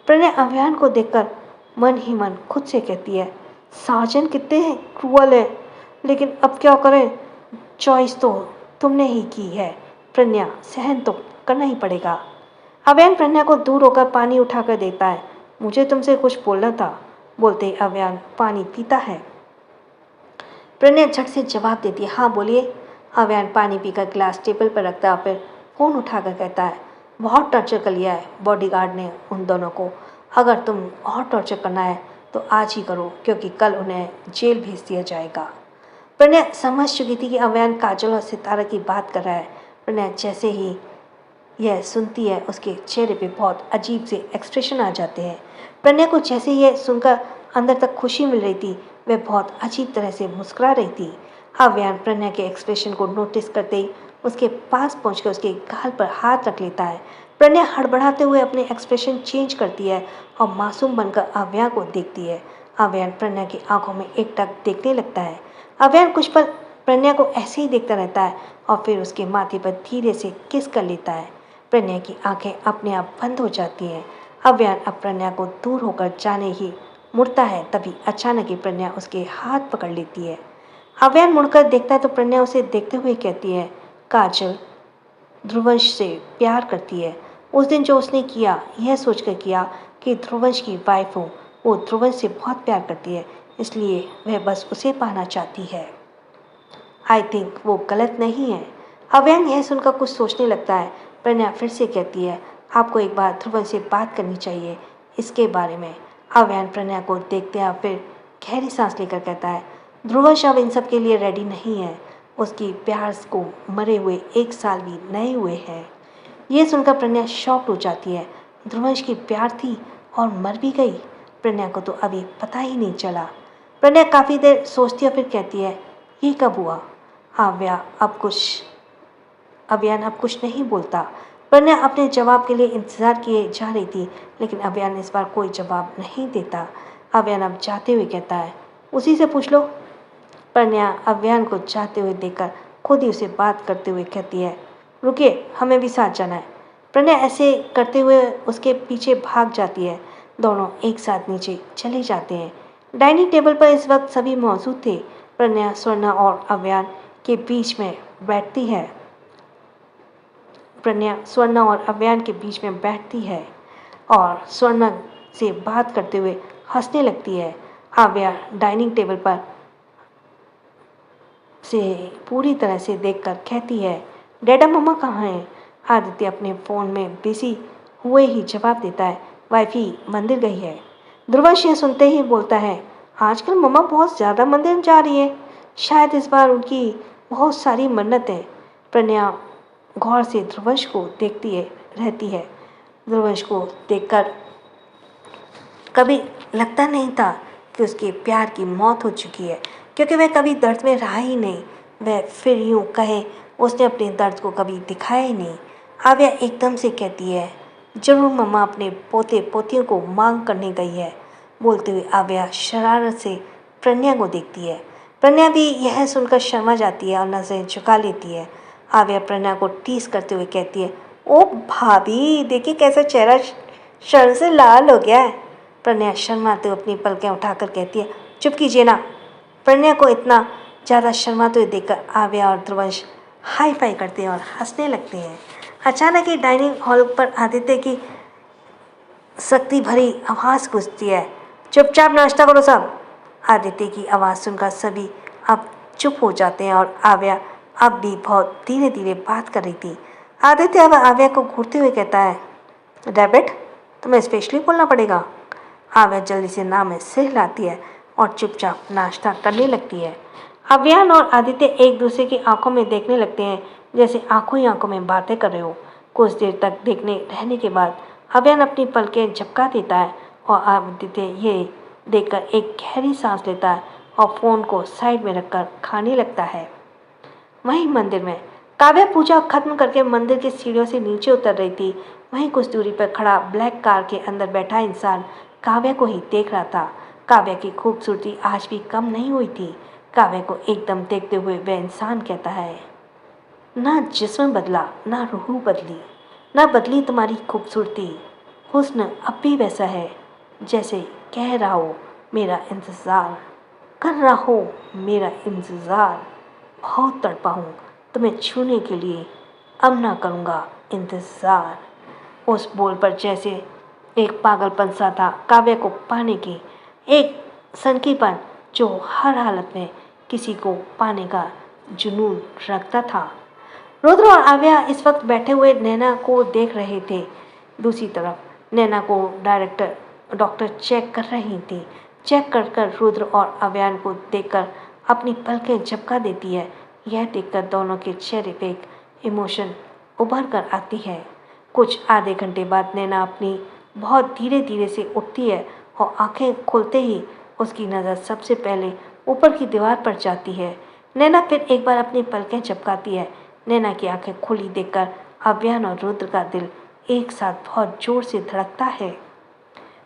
प्रज्ञा अव्यान को देखकर मन ही मन खुद से कहती है, "साजन कितने क्रूअल है, लेकिन अब क्या करें, चॉइस तो तुमने ही की है प्रज्ञा, सहन तो करना ही पड़ेगा।" अव्यान प्रज्ञा को दूर होकर पानी उठाकर देता है। मुझे तुमसे कुछ बोलना था, बोलते ही अव्यान पानी पीता है। प्रज्ञा झट से जवाब देती है, हाँ बोलिए। अव्यान पानी पीकर ग्लास टेबल पर रखता है और फिर फ़ोन उठाकर कहता है, बहुत टॉर्चर कर लिया है बॉडीगार्ड ने उन दोनों को। अगर तुम और टॉर्चर करना है तो आज ही करो, क्योंकि कल उन्हें जेल भेज दिया जाएगा। प्रज्ञा समझ चुकी थी कि अव्यान काजल और सितारा की बात कर रहा है। प्रज्ञा जैसे ही यह सुनती है उसके चेहरे पे बहुत अजीब से एक्सप्रेशन आ जाते हैं। प्रज्ञा को जैसे ही यह सुनकर अंदर तक खुशी मिल रही थी, वह बहुत अजीब तरह से मुस्कुरा रही थी। अव्यान प्रज्ञा के एक्सप्रेशन को नोटिस करते ही उसके पास पहुंचकर उसके गाल पर हाथ रख लेता है। प्रज्ञा हड़बड़ाते हुए अपने एक्सप्रेशन चेंज करती है और मासूम बनकर अव्यान को देखती है। अव्यान प्रज्ञा की आंखों में एकटक देखने लगता है। अव्यान कुछ पल प्रज्ञा को ऐसे ही देखता रहता है और फिर उसके माथे पर धीरे से किस कर लेता है। प्रज्ञा की आंखें अपने आप बंद हो जाती हैं। अव्यान अब प्रज्ञा को दूर होकर जाने ही मुड़ता है, तभी अचानक ही प्रज्ञा उसके हाथ पकड़ लेती है। अव्यान मुड़कर देखता है तो प्रज्ञा उसे देखते हुए कहती है, काजल ध्रुवंश से प्यार करती है। उस दिन जो उसने किया, यह सोचकर किया कि ध्रुवंश की वाइफ हो, वो ध्रुवंश से बहुत प्यार करती है, इसलिए वह बस उसे पाना चाहती है। आई थिंक वो गलत नहीं है। अव्यान यह सुनकर कुछ सोचने लगता है। प्रज्ञा फिर से कहती है, आपको एक बार ध्रुवन से बात करनी चाहिए इसके बारे में। अव्यान प्रज्ञा को देखते हैं फिर गहरी सांस लेकर कहता है, ध्रुवंश अब इन सब के लिए रेडी नहीं है। उसकी प्यार को मरे हुए 1 साल भी नए हुए हैं। ये सुनकर प्रज्ञा शॉक्ड हो जाती है। ध्रुवंश की प्यार थी और मर भी गई। प्रज्ञा को तो अभी पता ही नहीं चला। प्रज्ञा काफ़ी देर सोचती है फिर कहती है, ये कब हुआ? अव्यान अब कुछ नहीं बोलता। प्रज्ञा अपने जवाब के लिए इंतजार किए जा रही थी, लेकिन अव्यान इस बार कोई जवाब नहीं देता। अव्यान अब जाते हुए कहता है, उसी से पूछ लो। प्रज्ञा अव्यान को जाते हुए देखकर खुद ही उसे बात करते हुए कहती है, रुकिए, हमें भी साथ जाना है। प्रज्ञा ऐसे करते हुए उसके पीछे भाग जाती है। दोनों एक साथ नीचे चले जाते हैं। डाइनिंग टेबल पर इस वक्त सभी मौजूद थे। प्रज्ञा स्वर्णा और अव्यान के बीच में बैठती है। प्रज्ञा स्वर्णा और अव्यान के बीच में बैठती है और स्वर्णा से बात करते हुए हंसने लगती है। अव्या डाइनिंग टेबल पर से पूरी तरह से देखकर कहती है, डैडा मम्मा कहाँ हैं? आदित्य अपने फ़ोन में बिजी हुए ही जवाब देता है, वाइफी मंदिर गई है। ध्रुवंश यह सुनते ही बोलता है, आजकल मम्मा बहुत ज़्यादा मंदिर जा रही है, शायद इस बार उनकी बहुत सारी मन्नत है। प्रज्ञा गौर से ध्रुवंश को देखती है रहती है। ध्रुवंश को देखकर कभी लगता नहीं था कि उसके प्यार की मौत हो चुकी है, क्योंकि वह कभी दर्द में रहा ही नहीं। वह फिर यूँ कहे उसने अपने दर्द को कभी दिखाया ही नहीं। आव्या एकदम से कहती है, जरूर मम्मा अपने पोते पोतियों को मांग करने गई है। बोलते हुए आव्या शरारत से प्रज्ञा को देखती है। प्रज्ञा भी यह सुनकर शर्मा जाती है और नजरें झुका लेती है। आव्या प्रज्ञा को टीस करते हुए कहती है, ओ भाभी, देखिए कैसा चेहरा शर्म से लाल हो गया है। प्रज्ञा शर्माते हुए अपनी पलकें उठाकर कहती है, चुप कीजिए ना। प्रज्ञा को इतना ज़्यादा शर्माते हुए देखकर आव्या और ध्रुवंश हाई फाई करते हैं और हंसने लगते हैं। अचानक ही डाइनिंग हॉल पर आदित्य की सख्ती भरी आवाज़ गूंजती है, चुपचाप नाश्ता करो सब। आदित्य की आवाज़ सुनकर सभी अब चुप हो जाते हैं और आव्या अब भी बहुत धीरे धीरे बात कर रही थी। आदित्य अब आव्या को घूरते हुए कहता है, रैबिट, तुम्हें स्पेशली बोलना पड़ेगा। आव्या जल्दी से नाम में सिर हिलाती है और चुपचाप नाश्ता करने लगती है। अव्यान और आदित्य एक दूसरे की आंखों में देखने लगते हैं, जैसे आंखों ही आंखों में बातें कर रहे हो। कुछ देर तक देखने रहने के बाद अव्यान अपनी पलकें झपका देता है और आदित्य ये देखकर एक गहरी सांस लेता है और फ़ोन को साइड में रखकर खाने लगता है। वहीं मंदिर में काव्या पूजा खत्म करके मंदिर की सीढ़ियों से नीचे उतर रही थी। वहीं कुछ दूरी पर खड़ा ब्लैक कार के अंदर बैठा इंसान काव्या को ही देख रहा था। काव्या की खूबसूरती आज भी कम नहीं हुई थी। काव्या को एकदम देखते हुए वह इंसान कहता है, ना जिस्म बदला, ना रूह बदली, ना बदली तुम्हारी खूबसूरती। हुस्न अब भी वैसा है जैसे कह रहा हो मेरा इंतज़ार, कर रहा हो मेरा इंतज़ार। बहुत तड़पा हूँ तुम्हें छूने के लिए, अब ना करूँगा इंतज़ार। उस बोल पर जैसे एक पागलपन सा था काव्य को पाने की, एक सनकीपन जो हर हालत में किसी को पाने का जुनून रखता था। रुद्र और आव्या इस वक्त बैठे हुए नैना को देख रहे थे। दूसरी तरफ नैना को डॉक्टर चेक कर रही थी। चेक कर कर रुद्र और आव्यान को देखकर अपनी पलकें झपका देती है। यह देखकर दोनों के चेहरे पे एक इमोशन उभर कर आती है। कुछ आधे घंटे बाद नैना अपनी बहुत धीरे धीरे से उठती है और आंखें खुलते ही उसकी नज़र सबसे पहले ऊपर की दीवार पर जाती है। नैना फिर एक बार अपनी पलकें झपकाती है। नैना की आंखें खुली देखकर आव्यान और रुद्र का दिल एक साथ बहुत जोर से धड़कता है।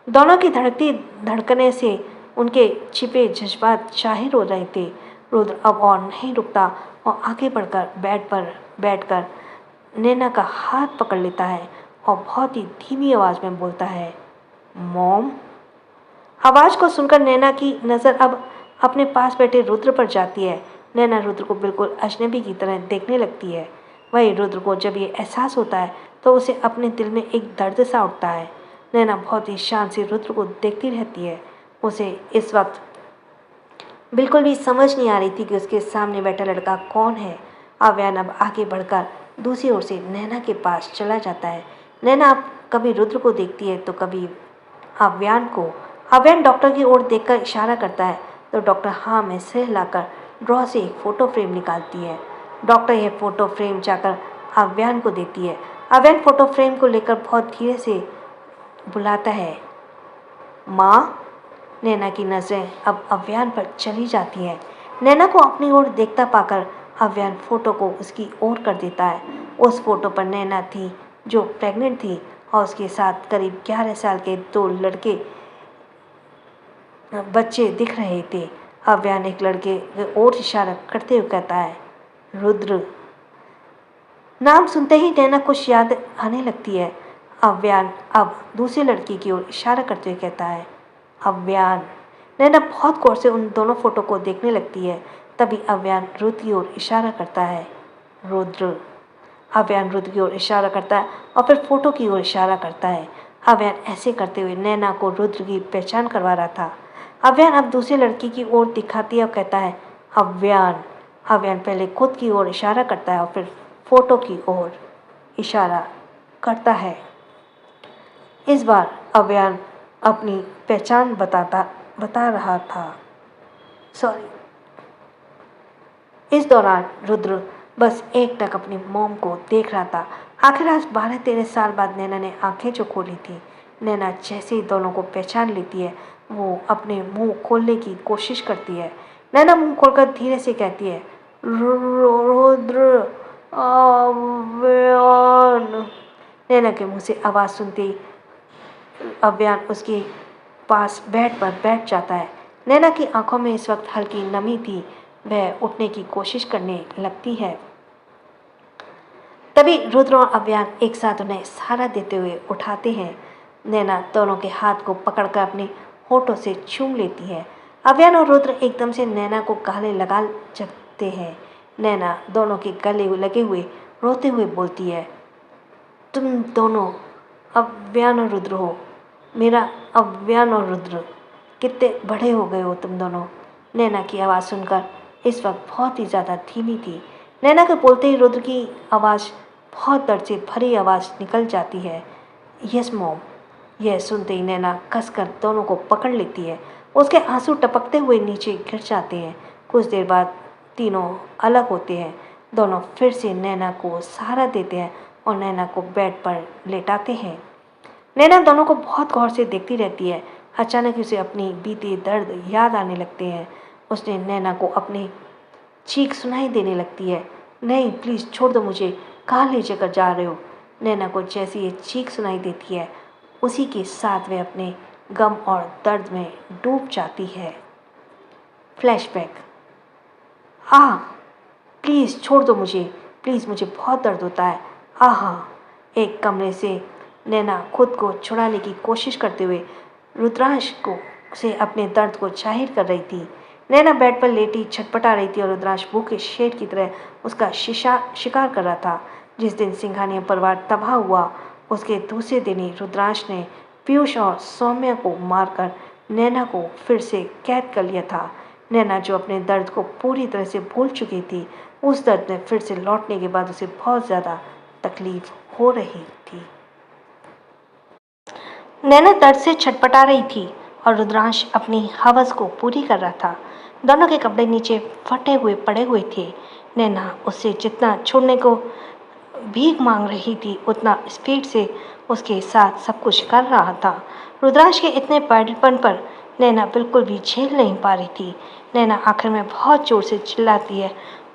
दोनों की धड़कती धड़कने से उनके छिपे जज्बात जाहिर हो रहे थे। रुद्र अब और नहीं रुकता और आगे बढ़कर बेड पर बैठकर नैना का हाथ पकड़ लेता है और बहुत ही धीमी आवाज़ में बोलता है, मॉम। आवाज़ को सुनकर नैना की नज़र अब अपने पास बैठे रुद्र पर जाती है। नैना रुद्र को बिल्कुल अजनबी की तरह देखने लगती है। वही रुद्र को जब ये एहसास होता है तो उसे अपने दिल में एक दर्द सा उठता है। नैना बहुत ही शांत से रुद्र को देखती रहती है। उसे इस वक्त बिल्कुल भी समझ नहीं आ रही थी कि उसके सामने बैठा लड़का कौन है। आव्यान अब आगे बढ़कर दूसरी ओर से नैना के पास चला जाता है। नैना अब कभी रुद्र को देखती है तो कभी आव्यान को। आव्यान डॉक्टर की ओर देखकर इशारा करता है तो डॉक्टर हाँ में सिर हिलाकर ड्रॉ से एक फ़ोटो फ्रेम निकालती है। डॉक्टर यह फ़ोटो फ्रेम जाकर आव्यान को देती है। आव्यान फ़ोटो फ्रेम को लेकर बहुत धीरे से बुलाता है, माँ। नैना की नज़रें अब आव्यान पर चली जाती हैं। नैना को अपनी ओर देखता पाकर आव्यान फ़ोटो को उसकी ओर कर देता है। उस फोटो पर नैना थी जो प्रेग्नेंट थी और उसके साथ करीब 11 साल के 2 लड़के बच्चे दिख रहे थे। आव्यान एक लड़के की ओर इशारा करते हुए कहता है, रुद्र। नाम सुनते ही नैना कुछ याद आने लगती है। आव्यान अब दूसरी लड़की की ओर इशारा करते हुए कहता है, आव्यान। नैना बहुत गौर से उन दोनों फोटो को देखने लगती है। तभी आव्यान रुद्र की ओर इशारा करता है, रुद्र। आव्यान रुद्र की ओर इशारा करता है और फिर फोटो की ओर इशारा करता है। आव्यान ऐसे करते हुए नैना को रुद्र की पहचान करवा रहा था। आव्यान अब दूसरी लड़की की ओर दिखाती है और कहता है, आव्यान। आव्यान पहले खुद की ओर इशारा करता है और फिर फोटो की ओर इशारा करता है। इस बार आव्यान अपनी पहचान बता रहा था। इस दौरान रुद्र बस एकटक अपनी मॉम को देख रहा था। आखिर आज 12-13 साल बाद नैना ने आंखें जो खोली थी। नैना जैसे ही दोनों को पहचान लेती है वो अपने मुंह खोलने की कोशिश करती है। नैना मुंह खोलकर धीरे से कहती है, रुद्र, आव्यान। नैना के मुंह से आवाज़ सुनते ही आव्यान उसके पास बेड पर बैठ जाता है। नैना की आंखों में इस वक्त हल्की नमी थी। वह उठने की कोशिश करने लगती है। तभी रुद्र और आव्यान एक साथ उन्हें सहारा देते हुए उठाते हैं। नैना दोनों के हाथ को पकड़कर अपने होठों से चूम लेती है। आव्यान और रुद्र एकदम से नैना को गले लगा जगते हैं। नैना दोनों के गले लगे हुए रोते हुए बोलती है, तुम दोनों आव्यान और रुद्र हो। मेरा आव्यान और रुद्र, कितने बड़े हो गए हो तुम दोनों। नैना की आवाज़ सुनकर इस वक्त बहुत ही ज़्यादा धीमी थी। नैना के बोलते ही रुद्र की आवाज़ बहुत दर्द से भरी आवाज़ निकल जाती है, यस मॉम। यह सुनते ही नैना कसकर दोनों को पकड़ लेती है। उसके आंसू टपकते हुए नीचे गिर जाते हैं। कुछ देर बाद तीनों अलग होते हैं। दोनों फिर से नैना को सहारा देते हैं और नैना को बेड पर लेटाते हैं। नैना दोनों को बहुत गौर से देखती रहती है। अचानक उसे अपनी बीते दर्द याद आने लगते हैं। उसने नैना को अपनी चीख सुनाई देने लगती है, नहीं प्लीज़ छोड़ दो मुझे, कहाँ ले जाकर जा रहे हो। नैना को जैसी ये चीख सुनाई देती है उसी के साथ वह अपने गम और दर्द में डूब जाती है। फ्लैशबैक। प्लीज़ छोड़ दो मुझे, प्लीज़ मुझे बहुत दर्द होता है। एक कमरे से नैना खुद को छुड़ाने की कोशिश करते हुए रुद्रांश को से अपने दर्द को जाहिर कर रही थी। नैना बेड पर लेटी छटपटा रही थी और रुद्रांश भूखे शेर की तरह उसका शिकार कर रहा था। जिस दिन सिंघानिया परिवार तबाह हुआ उसके दूसरे दिन ही रुद्रांश ने पीयूष और सौम्या को मारकर नैना को फिर से कैद कर लिया था। नैना जो अपने दर्द को पूरी तरह से भूल चुकी थी, उस दर्द में फिर से लौटने के बाद उसे बहुत ज़्यादा तकलीफ हो रही थी। नैना दर्द से छटपटा रही थी और रुद्रांश अपनी हवस को पूरी कर रहा था। दोनों के कपड़े नीचे फटे हुए पड़े हुए थे। नैना उससे जितना छोड़ने को भीख मांग रही थी, उतना स्पीड से उसके साथ सब कुछ कर रहा था। रुद्रांश के इतने पैडलपन पर नैना बिल्कुल भी झेल नहीं पा रही थी। नैना आखिर में बहुत जोर से चिल्लाती है,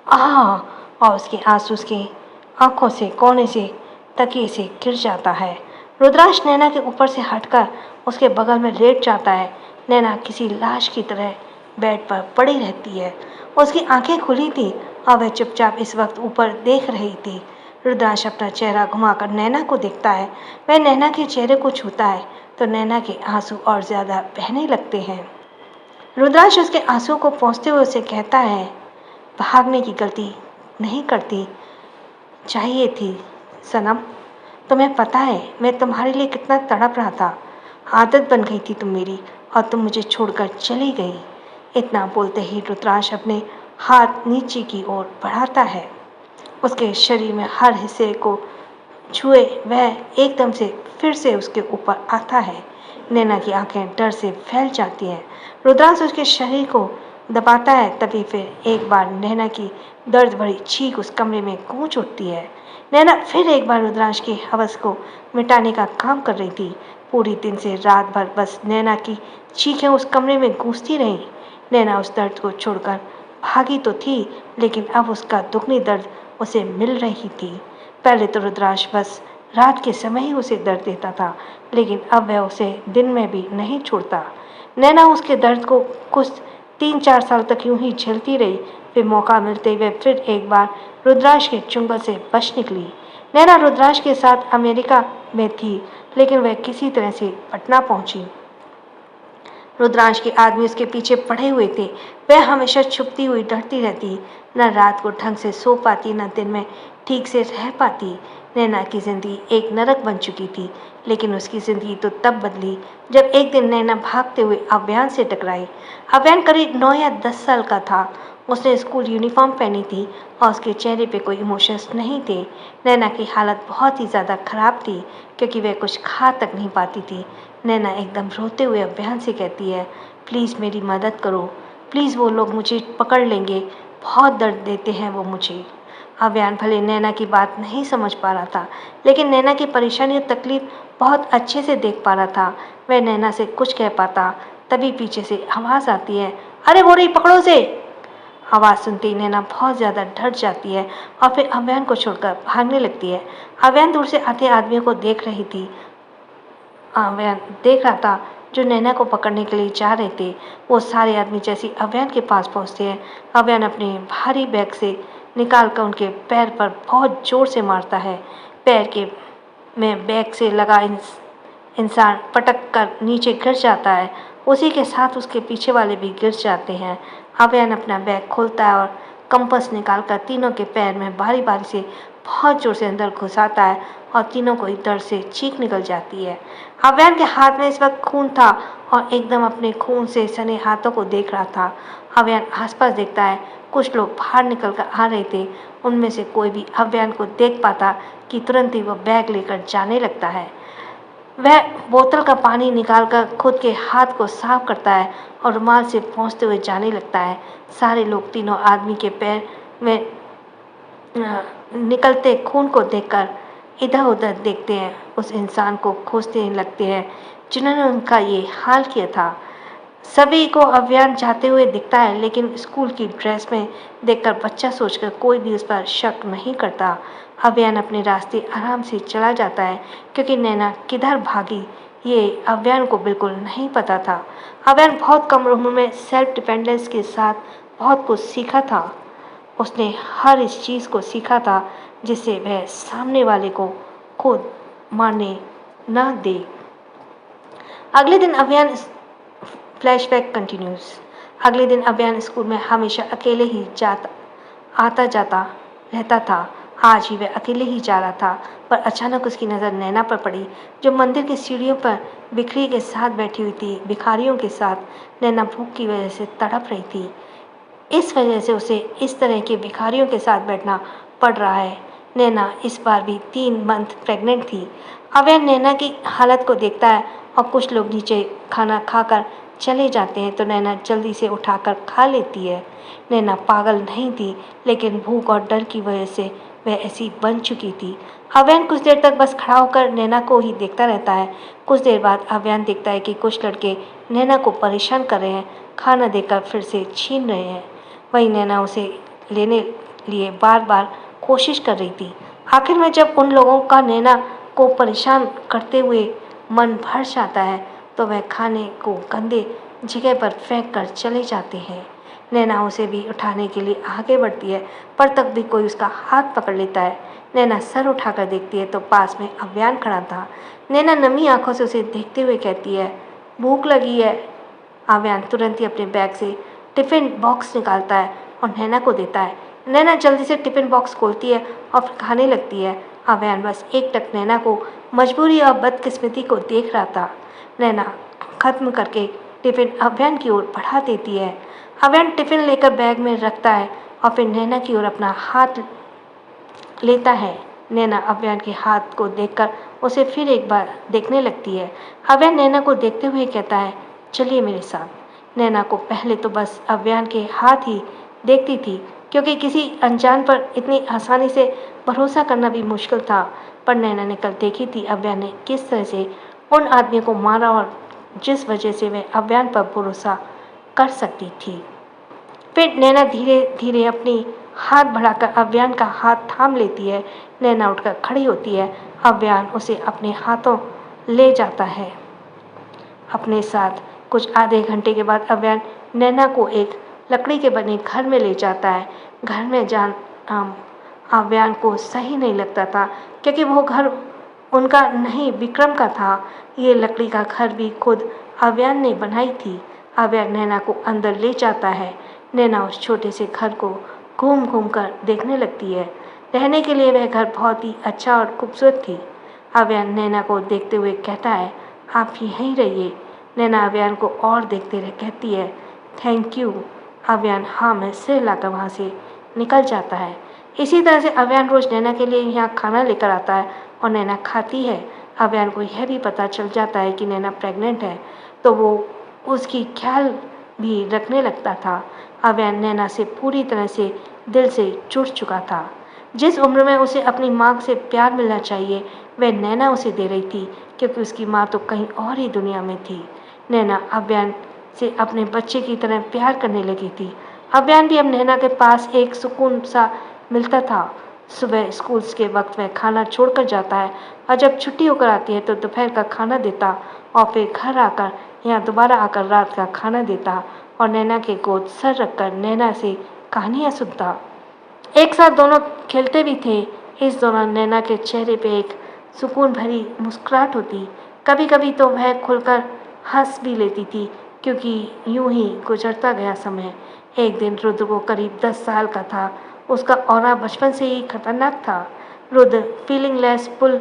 आह! और उसके आंसू उसकी आंखों से कोने से तकिए से गिर जाता है। रुद्रांश नैना के ऊपर से हटकर उसके बगल में लेट जाता है। नैना किसी लाश की तरह बेड पर पड़ी रहती है। उसकी आंखें खुली थी और वह चुपचाप इस वक्त ऊपर देख रही थी। रुद्रांश अपना चेहरा घुमाकर नैना को देखता है। वह नैना के चेहरे को छूता है तो नैना के आंसू और ज़्यादा बहने लगते हैं। रुद्रांश उसके आंसू को पोंछते हुए उसे कहता है, भागने की गलती नहीं करती चाहिए थी सनम। तुम्हें पता है मैं तुम्हारे लिए कितना तड़प रहा था। आदत बन गई थी तुम मेरी और तुम मुझे छोड़कर चली गई। इतना बोलते ही रुद्रांश अपने हाथ नीचे की ओर बढ़ाता है। उसके शरीर में हर हिस्से को छुए वह एकदम से फिर से उसके ऊपर आता है। नैना की आंखें डर से फैल जाती हैं। रुद्रांश उसके शरीर को दबाता है, तभी फिर एक बार नैना की दर्द भरी चीख उस कमरे में गूंज उठती है। नैना फिर एक बार रुद्रांश की हवस को मिटाने का काम कर रही थी। पूरी दिन से रात भर बस नैना की चीखें उस कमरे में गूंजती रहीं। नैना उस दर्द को छोड़कर भागी तो थी, लेकिन अब उसका दुगनी दर्द उसे मिल रही थी। पहले तो रुद्रांश बस रात के समय ही उसे दर्द देता था, लेकिन अब वह उसे दिन में भी नहीं छोड़ता। नैना उसके दर्द को कुछ 3-4 साल तक यूं ही झेलती रही। फिर मौका मिलते हुए फिर एक बार रुद्रांश के चुंगल से बच निकली। नैना रुद्रांश के साथ अमेरिका में थी, लेकिन वह किसी तरह से पटना पहुंची। रुद्रांश के आदमी उसके पीछे पड़े हुए थे। वह हमेशा छुपती हुई डरती रहती, न रात को ढंग से सो पाती, न दिन में ठीक से रह पाती। नैना की जिंदगी एक नरक बन चुकी थी, लेकिन उसकी जिंदगी तो तब बदली जब एक दिन नैना भागते हुए अव्यान से टकराई। अव्यान करीब 9 या 10 साल का था। उसने स्कूल यूनिफॉर्म पहनी थी और उसके चेहरे पे कोई इमोशंस नहीं थे। नैना की हालत बहुत ही ज़्यादा खराब थी, क्योंकि वह कुछ खा तक नहीं पाती थी। नैना एकदम रोते हुए अभियान से कहती है, प्लीज़ मेरी मदद करो, प्लीज़ वो लोग मुझे पकड़ लेंगे, बहुत दर्द देते हैं वो मुझे। अभियान भले नैना की बात नहीं समझ पा रहा था, लेकिन नैना की परेशानी और तकलीफ बहुत अच्छे से देख पा रहा था। वह नैना से कुछ कह पाता, तभी पीछे से आवाज़ आती है, अरे बोरी पकड़ो उसे। आवाज़ सुनते ही नैना बहुत ज़्यादा डर जाती है और फिर अभियान को छोड़कर भागने लगती है। अभियान दूर से आते आदमियों को देख रही थी। अभियान देख रहा था जो नैना को पकड़ने के लिए जा रहे थे। वो सारे आदमी जैसे अभियान के पास पहुंचते हैं, अभियान अपने भारी बैग से निकाल कर उनके पैर पर बहुत जोर से मारता है। पैर के में बैग से लगा इंसान पटक कर नीचे गिर जाता है। उसी के साथ उसके पीछे वाले भी गिर जाते हैं। अभियान अपना बैग खोलता है और कंपास निकालकर तीनों के पैर में बारी बारी से बहुत जोर से अंदर घुसाता है और तीनों को दर्द से चीख निकल जाती है। अभियान के हाथ में इस वक्त खून था और एकदम अपने खून से सने हाथों को देख रहा था। अभियान आसपास देखता है, कुछ लोग बाहर निकल कर आ रहे थे। उनमें से कोई भी अभियान को देख पाता कि तुरंत ही वह बैग लेकर जाने लगता है। वह बोतल का पानी निकालकर खुद के हाथ को साफ करता है और रुमाल से पोंछते हुए जाने लगता है। सारे लोग तीनों आदमी के पैर में निकलते खून को देखकर इधर उधर देखते हैं, उस इंसान को खोजने लगते हैं जिन्होंने उनका ये हाल किया था। सभी को अभियान जाते हुए दिखता है, लेकिन स्कूल की ड्रेस में देखकर बच्चा सोचकर कोई भी उस पर शक नहीं करता। अभियान अपने रास्ते आराम से चला जाता है, क्योंकि नैना किधर भागी ये अभियान को बिल्कुल नहीं पता था। अभियान बहुत कम उम्र में सेल्फ डिपेंडेंस के साथ बहुत कुछ सीखा था। उसने हर इस चीज़ को सीखा था जिससे वह सामने वाले को खुद मारने न दे। अगले दिन अभियान फ्लैशबैक कंटिन्यूज। अगले दिन अभियान स्कूल में हमेशा अकेले ही आता जाता रहता था। आज ही वह अकेले ही जा रहा था, पर अचानक उसकी नज़र नैना पर पड़ी, जो मंदिर की सीढ़ियों पर भिखारी के साथ बैठी हुई थी। भिखारियों के साथ नैना भूख की वजह से तड़प रही थी। इस वजह से उसे इस तरह के भिखारियों के साथ बैठना पड़ रहा है। नैना इस बार भी 3 मंथ प्रेग्नेंट थी। अव्यन नैना की हालत को देखता है और कुछ लोग नीचे खाना खाकर चले जाते हैं तो नैना जल्दी से उठाकर खा लेती है। नैना पागल नहीं थी, लेकिन भूख और डर की वजह से वह ऐसी बन चुकी थी। अव्यन कुछ देर तक बस खड़ा होकर नैना को ही देखता रहता है। कुछ देर बाद अव्यन देखता है कि कुछ लड़के नैना को परेशान कर रहे हैं, खाना देकर फिर से छीन रहे हैं। वही नैना उसे लेने लिए बार बार कोशिश कर रही थी। आखिर में जब उन लोगों का नैना को परेशान करते हुए मन भर जाता है तो वह खाने को गंदे जगह पर फेंक कर चले जाते हैं। नैना उसे भी उठाने के लिए आगे बढ़ती है, पर तब भी कोई उसका हाथ पकड़ लेता है। नैना सर उठाकर देखती है तो पास में अव्यान खड़ा था। नैना नमी आंखों से उसे देखते हुए कहती है, भूख लगी है। अव्यान तुरंत ही अपने बैग से टिफ़िन बॉक्स निकालता है और नैना को देता है। नैना जल्दी से टिफ़िन बॉक्स खोलती है और फिर खाने लगती है। अव्यान बस एकटक नैना को मजबूरी और बदकिस्मती को देख रहा था। नैना खत्म करके टिफ़िन अव्यान की ओर बढ़ा देती है। अव्यान टिफ़िन लेकर बैग में रखता है और फिर नैना की ओर अपना हाथ लेता है। नैना अव्यान के हाथ को देखकर उसे फिर एक बार देखने लगती है। अव्यान नैना को देखते हुए कहता है, चलिए मेरे साथ। नैना को पहले तो बस अव्यान के हाथ ही देखती थी, क्योंकि किसी अनजान पर इतनी आसानी से भरोसा करना भी मुश्किल था। पर नैना ने कल देखी थी अव्यान ने किस तरह से उन आदमियों को मारा और जिस वजह से वह अव्यान पर भरोसा कर सकती थी। फिर नैना धीरे धीरे अपनी हाथ बढ़ाकर अव्यान का हाथ थाम लेती है। नैना उठकर खड़ी होती है। अव्यान उसे अपने हाथों ले जाता है अपने साथ। कुछ आधे घंटे के बाद अव्यान नैना को एक लकड़ी के बने घर में ले जाता है। घर में अव्यान को सही नहीं लगता था, क्योंकि वो घर उनका नहीं विक्रम का था। ये लकड़ी का घर भी खुद अव्यान ने बनाई थी। अव्यान नैना को अंदर ले जाता है। नैना उस छोटे से घर को घूम घूम कर देखने लगती है। रहने के लिए वह घर बहुत ही अच्छा और खूबसूरत थी। अव्यान नैना को देखते हुए कहता है, आप यहीं रहिए। नैना अव्यान को और देखते रह कहती है, थैंक यू। अव्यान हाँ में सिर हिलाकर वहाँ से निकल जाता है। इसी तरह से अव्यान रोज नैना के लिए यहाँ खाना लेकर आता है और नैना खाती है। अव्यान को यह भी पता चल जाता है कि नैना प्रेग्नेंट है, तो वो उसकी ख्याल भी रखने लगता था। अव्यान नैना से पूरी तरह से दिल से जुड़ चुका था। जिस उम्र में उसे अपनी माँ से प्यार मिलना चाहिए, वह नैना उसे दे रही थी, क्योंकि उसकी माँ तो कहीं और ही दुनिया में थी। नैना अव्यान से अपने बच्चे की तरह प्यार करने लगी थी। अव्यान भी अब नैना के पास एक सुकून सा मिलता था। सुबह स्कूल्स के वक्त वह खाना छोड़कर जाता है और जब छुट्टी होकर आती है तो दोपहर का खाना देता और फिर घर आकर यहाँ दोबारा आकर रात का खाना देता और नैना के गोद सर रखकर नैना से कहानियाँ सुनता। एक साथ दोनों खेलते भी थे। इस दौरान नैना के चेहरे पे एक सुकून भरी मुस्कुराहट होती। कभी कभी तो वह खुलकर हंस भी लेती थी, क्योंकि यूं ही गुजरता गया समय। एक दिन रुद्र को करीब 10 साल का था। उसका ऑरा बचपन से ही खतरनाक था। रुद्र फीलिंगलेस पुल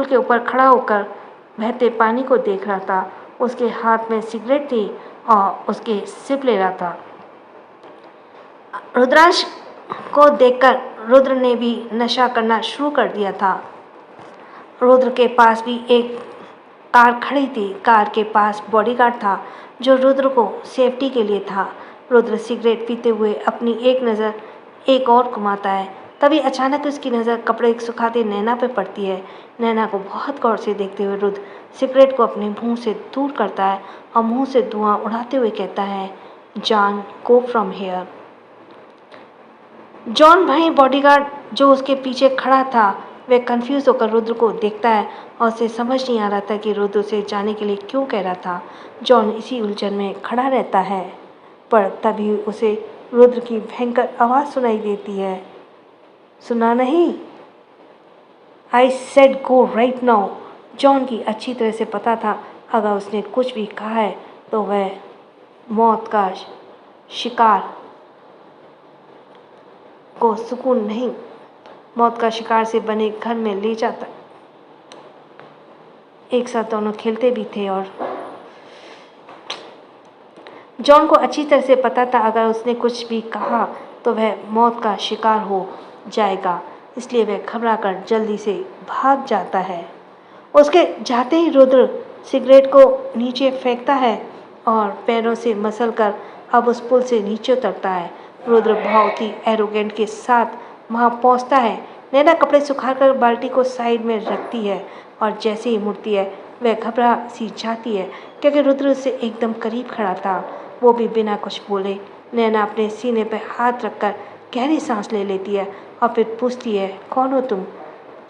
के ऊपर खड़ा होकर बहते पानी को देख रहा था। उसके हाथ में सिगरेट थी और उसके सिप ले रहा था। रुद्रांश को देखकर रुद्र ने भी नशा करना शुरू कर दिया था। रुद्र के पास भी एक कार खड़ी थी। कार के पास बॉडीगार्ड था, जो रुद्र को सेफ्टी के लिए था। रुद्र सिगरेट पीते हुए अपनी एक नज़र एक और घुमाता है। तभी अचानक उसकी नज़र कपड़े सुखाते नैना पर पड़ती है। नैना को बहुत गौर से देखते हुए रुद्र सिगरेट को अपने मुंह से दूर करता है और मुंह से धुआं उड़ाते हुए कहता है, John go from here. John भाई बॉडीगार्ड जो उसके पीछे खड़ा था, वह कंफ्यूज होकर रुद्र को देखता है और उसे समझ नहीं आ रहा था कि रुद्र उसे जाने के लिए क्यों कह रहा था। जॉन इसी उलझन में खड़ा रहता है, पर तभी उसे रुद्र की भयंकर आवाज़ सुनाई देती है, सुना नहीं? I said go right now. John की अच्छी तरह से पता था अगर उसने कुछ भी कहा है तो वह मौत का शिकार को सुकून नहीं, मौत का शिकार से बने घर में ले जाता। एक साथ दोनों खेलते भी थे और जॉन को अच्छी तरह से पता था अगर उसने कुछ भी कहा तो वह मौत का शिकार हो जाएगा, इसलिए वह घबराकर जल्दी से भाग जाता है। उसके जाते ही रुद्र सिगरेट को नीचे फेंकता है और पैरों से मसलकर अब उस पुल से नीचे उतरता है। रुद्र बहुत ही एरोगेंट के साथ वहां पहुंचता है। नैना कपड़े सुखाकर बाल्टी को साइड में रखती है और जैसे ही मुड़ती है वह घबरा सी जाती है क्योंकि रुद्र उससे एकदम करीब खड़ा था, वो भी बिना कुछ बोले। नैना अपने सीने पर हाथ रखकर गहरी सांस ले लेती है और फिर पूछती है, कौन हो तुम?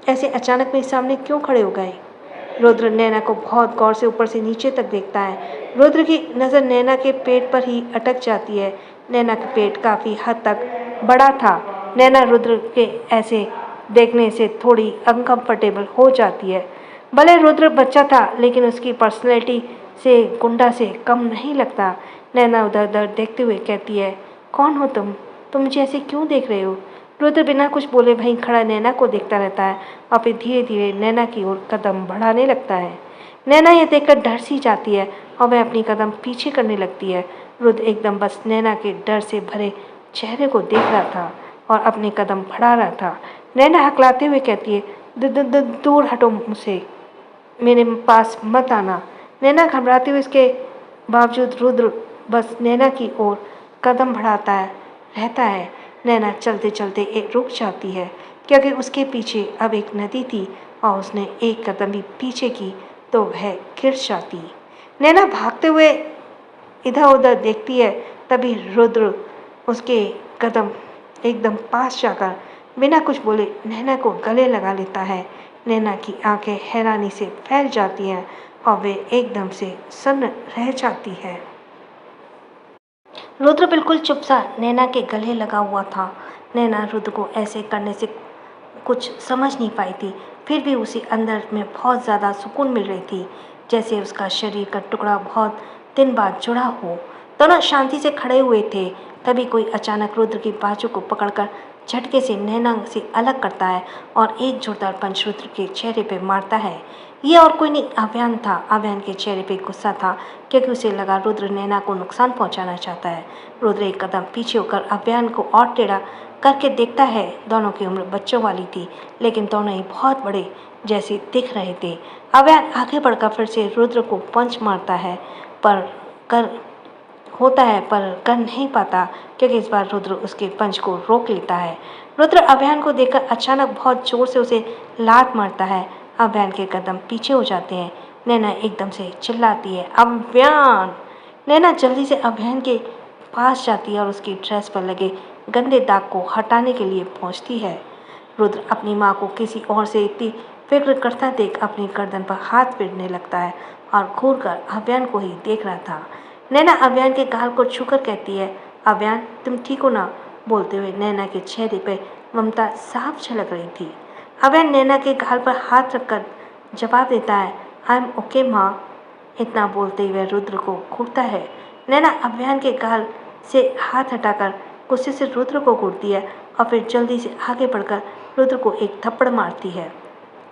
ऐसे अचानक मेरे सामने क्यों खड़े हो गए? रुद्र नैना को बहुत गौर से ऊपर से नीचे तक देखता है। रुद्र की नज़र नैना के पेट पर ही अटक जाती है। नैना का पेट काफ़ी हद तक बड़ा था। नैना रुद्र के ऐसे देखने से थोड़ी अनकंफर्टेबल हो जाती है। भले रुद्र बच्चा था लेकिन उसकी पर्सनैलिटी से गुंडा से कम नहीं लगता। नैना उधर उधर देखते हुए कहती है, कौन हो तुम? तुम मुझे ऐसे क्यों देख रहे हो? रुद्र बिना कुछ बोले वहीं खड़ा नैना को देखता रहता है और फिर धीरे धीरे नैना की ओर कदम बढ़ाने लगता है। नैना यह देखकर डर सी जाती है और वह अपनी कदम पीछे करने लगती है। रुद्र एकदम बस नैना के डर से भरे चेहरे को देख रहा था और अपने कदम बढ़ा रहा था। नैना हकलाते हुए कहती है, दूर हटो मुझसे, मेरे पास मत आना। नैना घबराते हुए इसके बावजूद रुद्र बस नैना की ओर कदम बढ़ाता रहता है। नैना चलते चलते एक रुक जाती है क्योंकि उसके पीछे अब एक नदी थी और उसने एक कदम भी पीछे की तो वह गिर जाती। नैना भागते हुए इधर उधर देखती है, तभी रुद्र उसके कदम एकदम पास जाकर बिना कुछ बोले नैना को गले लगा लेता है। नैना की आंखें हैरानी से फैल जाती हैं और वे एकदम से सन्न रह जाती है। रुद्र बिल्कुल चुपसा नैना के गले लगा हुआ था। नैना रुद्र को ऐसे करने से कुछ समझ नहीं पाई थी, फिर भी उसे अंदर में बहुत ज़्यादा सुकून मिल रही थी, जैसे उसका शरीर का टुकड़ा बहुत दिन बाद जुड़ा हो। दोनों शांति से खड़े हुए थे, तभी कोई अचानक रुद्र की बाजू को पकड़कर झटके से नैना से अलग करता है और एक जोरदार पंच रुद्र के चेहरे पर मारता है। यह और कोई नहीं, अभियान था। अभियान के चेहरे पे गुस्सा था क्योंकि उसे लगा रुद्र नैना को नुकसान पहुंचाना चाहता है। रुद्र एक कदम पीछे होकर अभियान को और टेढ़ा करके देखता है। दोनों की उम्र बच्चों वाली थी लेकिन दोनों ही बहुत बड़े जैसे दिख रहे थे। अभियान आगे बढ़कर फिर से रुद्र को पंच मारता है पर कर नहीं पाता क्योंकि इस बार रुद्र उसके पंच को रोक लेता है। रुद्र अभियान को देखकर अचानक बहुत जोर से उसे लात मारता है। अभियान के कदम पीछे हो जाते हैं। नैना एकदम से चिल्लाती है, अभियान! नैना जल्दी से अभियान के पास जाती है और उसकी ड्रेस पर लगे गंदे दाग को हटाने के लिए पहुंचती है। रुद्र अपनी माँ को किसी और से इतनी फिक्र करता देख अपनी गर्दन पर हाथ फेरने लगता है और घूर कर अभियान को ही देख रहा था। नैना अभियान के गाल को छूकर कहती है, अभियान तुम ठीक हो ना? बोलते हुए नैना के चेहरे पर ममता साफ झलक रही थी। अभियान नैना के गाल पर हाथ रखकर जवाब देता है, आई एम ओके माँ। इतना बोलते हुए रुद्र को घूरता है। नैना अभियान के गाल से हाथ हटाकर गुस्से से रुद्र को घूरती है और फिर जल्दी से आगे बढ़कर रुद्र को एक थप्पड़ मारती है।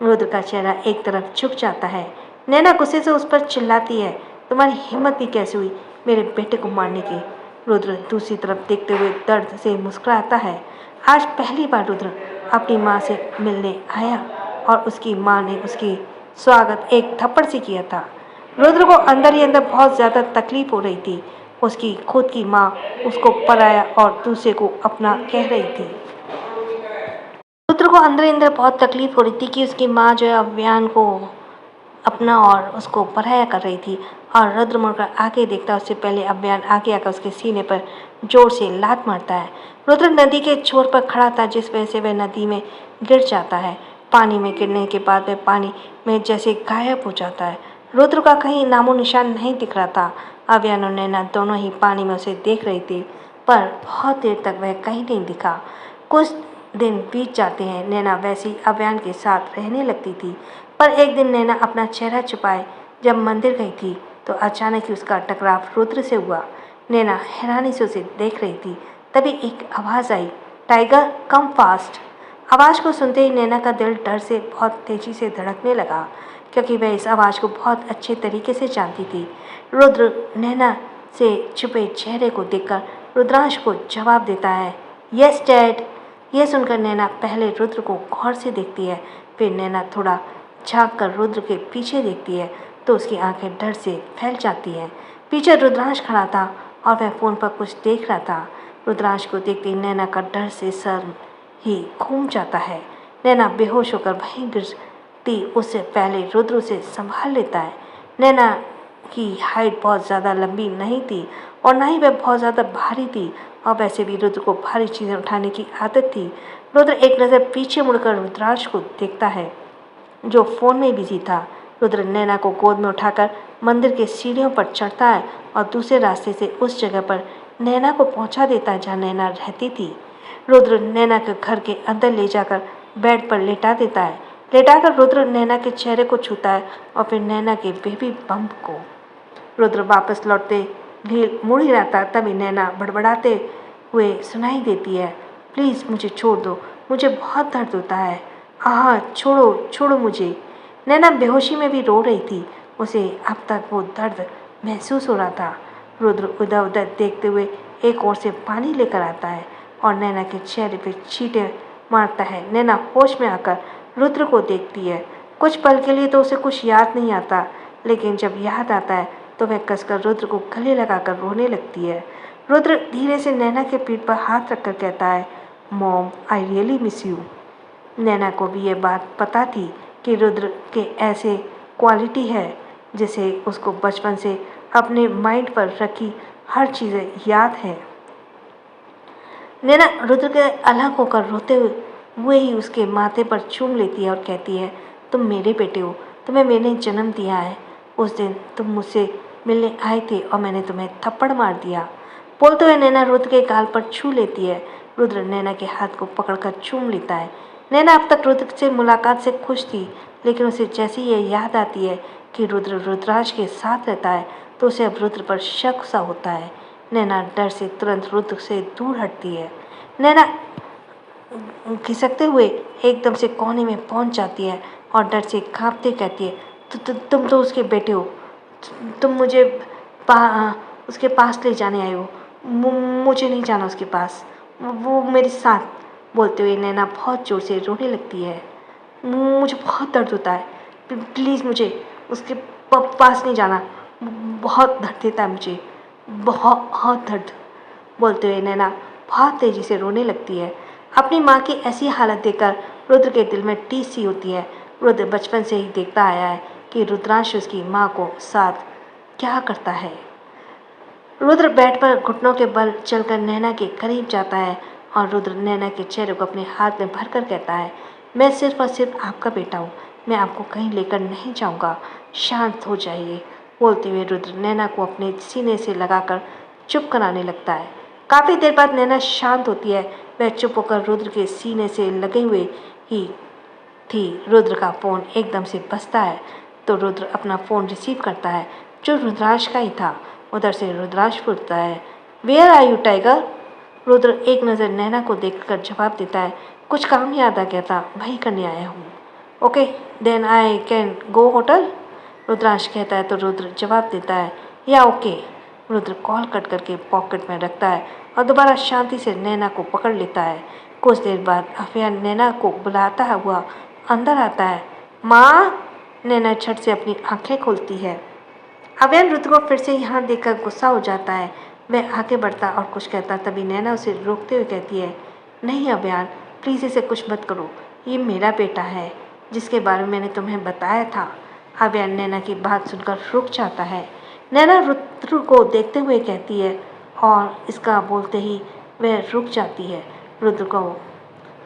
रुद्र का चेहरा एक तरफ झुक जाता है। नैना गुस्से से उस पर चिल्लाती है, तुम्हारी हिम्मत भी कैसे हुई मेरे बेटे को मारने की? रुद्र दूसरी तरफ देखते हुए दर्द से मुस्कुराता है। आज पहली बार रुद्र अपनी माँ से मिलने आया और उसकी माँ ने उसकी स्वागत एक थप्पड़ से किया था। रुद्र को अंदर ही अंदर बहुत ज़्यादा तकलीफ हो रही थी। उसकी खुद की माँ उसको पराया और दूसरे को अपना कह रही थी। रुद्र को अंदर ही अंदर बहुत तकलीफ हो रही थी कि उसकी माँ जो है अभियान को अपना और उसको पराया कर रही थी। और रुद्र मुड़कर आगे देखता उससे पहले अभियान आगे आकर उसके सीने पर जोर से लात मारता है। रुद्र नदी के छोर पर खड़ा था जिस वजह से वह नदी में गिर जाता है। पानी में गिरने के बाद वह पानी में जैसे गायब हो जाता है। रुद्र का कहीं नामो निशान नहीं दिख रहा था। अभियान और नैना दोनों ही पानी में उसे देख रही थी पर बहुत देर तक वह कहीं नहीं दिखा। कुछ दिन बीत जाते हैं। नैना वैसे ही अभियान के साथ रहने लगती थी पर एक दिन नैना अपना चेहरा छुपाए जब मंदिर गई थी तो अचानक ही उसका टकराव रुद्र से हुआ। नैना हैरानी से उसे देख रही थी, तभी एक आवाज़ आई, टाइगर कम फास्ट। आवाज़ को सुनते ही नैना का दिल डर से बहुत तेज़ी से धड़कने लगा, क्योंकि वह इस आवाज़ को बहुत अच्छे तरीके से जानती थी। रुद्र नैना से छुपे चेहरे को देखकर रुद्रांश को जवाब देता है, यस डैड। यह सुनकर नैना पहले रुद्र को गौर से देखती है, फिर नैना थोड़ा झांक कर रुद्र के पीछे देखती है तो उसकी आंखें डर से फैल जाती हैं। पीछे रुद्रांश खड़ा था और वह फ़ोन पर कुछ देख रहा था। रुद्रांश को देखते ही नैना का डर से सर ही घूम जाता है। नैना बेहोश होकर वहीं गिरती उससे पहले रुद्र उसे संभाल लेता है। नैना की हाइट बहुत ज़्यादा लंबी नहीं थी और ना ही वह बहुत ज़्यादा भारी थी, और वैसे भी रुद्र को भारी चीज़ें उठाने की आदत थी। रुद्र एक नज़र पीछे मुड़कर रुद्रांश को देखता है, जो फ़ोन में बिजी था। रुद्र नैना को गोद में उठाकर मंदिर के सीढ़ियों पर चढ़ता है और दूसरे रास्ते से उस जगह पर नैना को पहुंचा देता है जहां नैना रहती थी। रुद्र नैना के घर के अंदर ले जाकर बेड पर लेटा देता है। लेटाकर रुद्र नैना के चेहरे को छूता है और फिर नैना के बेबी बम्प को। रुद्र वापस लौटते मुड़ ही रहा था, तभी नैना बड़बड़ाते हुए सुनाई देती है, प्लीज़ मुझे छोड़ दो, मुझे बहुत दर्द होता है, आह छोड़ो छोड़ो मुझे। नैना बेहोशी में भी रो रही थी, उसे अब तक वो दर्द महसूस हो रहा था। रुद्र उधर उधर देखते हुए एक ओर से पानी लेकर आता है और नैना के चेहरे पे छींटे मारता है। नैना होश में आकर रुद्र को देखती है। कुछ पल के लिए तो उसे कुछ याद नहीं आता, लेकिन जब याद आता है तो वह कसकर रुद्र को गले लगाकर रोने लगती है। रुद्र धीरे से नैना के पीठ पर हाथ रखकर कहता है, mom I really miss you. Naina को भी ये बात पता थी कि रुद्र के ऐसे क्वालिटी है जिसे उसको बचपन से अपने माइंड पर रखी हर चीज़ें याद है। नैना रुद्र के अलग होकर रोते हुए ही उसके माथे पर चूम लेती है और कहती है, तुम मेरे बेटे हो, तुम्हें मैंने जन्म दिया है। उस दिन तुम मुझसे मिलने आए थे और मैंने तुम्हें थप्पड़ मार दिया। बोलते हुए नैना रुद्र के गाल पर छू लेती है। रुद्र नैना के हाथ को पकड़कर चूम लेता है। नैना अब तक रुद्र से मुलाकात से खुश थी, लेकिन उसे जैसे ये याद आती है कि रुद्र रुद्राज के साथ रहता है तो उसे अब रुद्र पर शक सा होता है। नैना डर से तुरंत रुद्र से दूर हटती है। नैना खिसकते हुए एकदम से कोने में पहुंच जाती है और डर से कांपते कहती है, तुम तो उसके बेटे हो, तुम मुझे उसके पास ले जाने आए हो, मुझे नहीं जाना उसके पास, वो मेरे साथ। बोलते हुए नैना बहुत ज़ोर से रोने लगती है। मुझे बहुत दर्द होता है, प्लीज़ मुझे उसके पास नहीं जाना, बहुत दर्द देता है मुझे, बहुत दर्द। बोलते हुए नैना बहुत तेज़ी से रोने लगती है। अपनी माँ की ऐसी हालत देखकर रुद्र के दिल में टीस सी होती है। रुद्र बचपन से ही देखता आया है कि रुद्रांश उसकी माँ को साथ क्या करता है। रुद्र बेड पर घुटनों के बल चलकर नैना के करीब जाता है और रुद्र नैना के चेहरे को अपने हाथ में भरकर कहता है, मैं सिर्फ और सिर्फ आपका बेटा हूँ, मैं आपको कहीं लेकर नहीं जाऊँगा, शांत हो जाइए। बोलते हुए रुद्र नैना को अपने सीने से लगाकर चुप कराने लगता है। काफ़ी देर बाद नैना शांत होती है। वह चुप होकर रुद्र के सीने से लगे हुए ही थी। रुद्र का फ़ोन एकदम से बजता है तो रुद्र अपना फ़ोन रिसीव करता है, जो रुद्रांश का ही था। उधर से रुद्रांश पूछता है, where are you tiger. Rudra एक नज़र नैना को देखकर जवाब देता है, कुछ काम याद आ गया था, वही करने आया हूँ। Okay then I can go hotel. Rudransh कहता है तो रुद्र जवाब देता है, yeah okay. Rudra call cut करके पॉकेट में रखता है और दोबारा शांति से नैना को पकड़ लेता है। कुछ देर बाद अफियान नैना को बुलाता हुआ अंदर आता है। माँ। नैना झट से अपनी आंखें खोलती है। अभियान रुद्र को फिर से यहाँ देखकर गुस्सा हो जाता है। वह आगे बढ़ता और कुछ कहता, तभी नैना उसे रोकते हुए कहती है, नहीं अभियान, प्लीज़ इसे कुछ मत करो, ये मेरा बेटा है जिसके बारे में मैंने तुम्हें बताया था। अभियान नैना की बात सुनकर रुक जाता है। नैना रुद्र को देखते हुए कहती है और इसका बोलते ही वह रुक जाती है। रुद्र को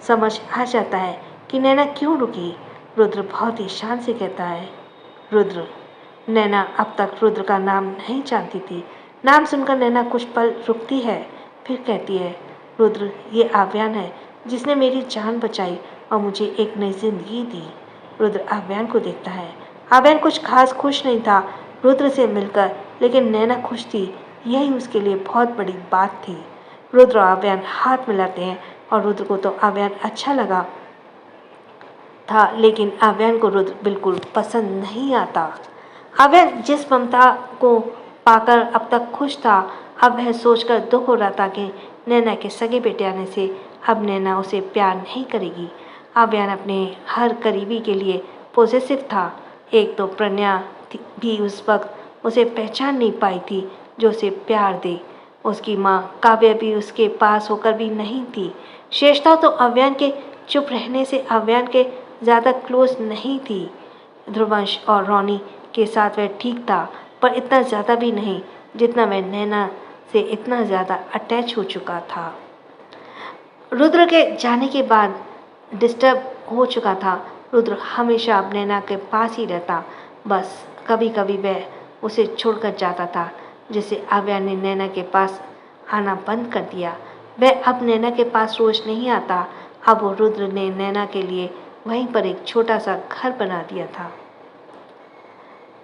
समझ आ जाता है कि नैना क्यों रुकी। रुद्र बहुत ही शान से कहता है, रुद्र। नैना अब तक रुद्र का नाम नहीं जानती थी। नाम सुनकर नैना कुछ पल रुकती है, फिर कहती है, रुद्र ये आव्यान है जिसने मेरी जान बचाई और मुझे एक नई जिंदगी दी। रुद्र आव्यान को देखता है। आव्यान कुछ खास खुश नहीं था रुद्र से मिलकर, लेकिन नैना खुश थी, यही उसके लिए बहुत बड़ी बात थी। रुद्र और आव्यान हाथ मिलाते हैं। और रुद्र को तो अव्यान अच्छा लगा था, लेकिन अव्यान को रुद्र बिल्कुल पसंद नहीं आता। अव्यान जिस ममता को पाकर अब तक खुश था, अब वह सोचकर दुख हो रहा था कि नैना के सगे बेटे आने से अब नैना उसे प्यार नहीं करेगी। अव्यान अपने हर करीबी के लिए पॉजिटिव था। एक तो प्रज्ञा भी उस वक्त उसे पहचान नहीं पाई थी जो उसे प्यार दे। उसकी माँ काव्या भी उसके पास होकर भी नहीं थी। श्रेष्ठा तो अव्यान के चुप रहने से अव्यान के ज़्यादा क्लोज नहीं थी। ध्रुवंश और रोनी के साथ वह ठीक था, पर इतना ज़्यादा भी नहीं जितना वह नैना से इतना ज़्यादा अटैच हो चुका था। रुद्र के जाने के बाद डिस्टर्ब हो चुका था। रुद्र हमेशा अब नैना के पास ही रहता, बस कभी कभी वह उसे छोड़कर जाता था, जिसे अव्या ने नैना के पास आना बंद कर दिया। वह अब नैना के पास रोज नहीं आता। अब वो रुद्र ने नैना के लिए वहीं पर एक छोटा सा घर बना दिया था।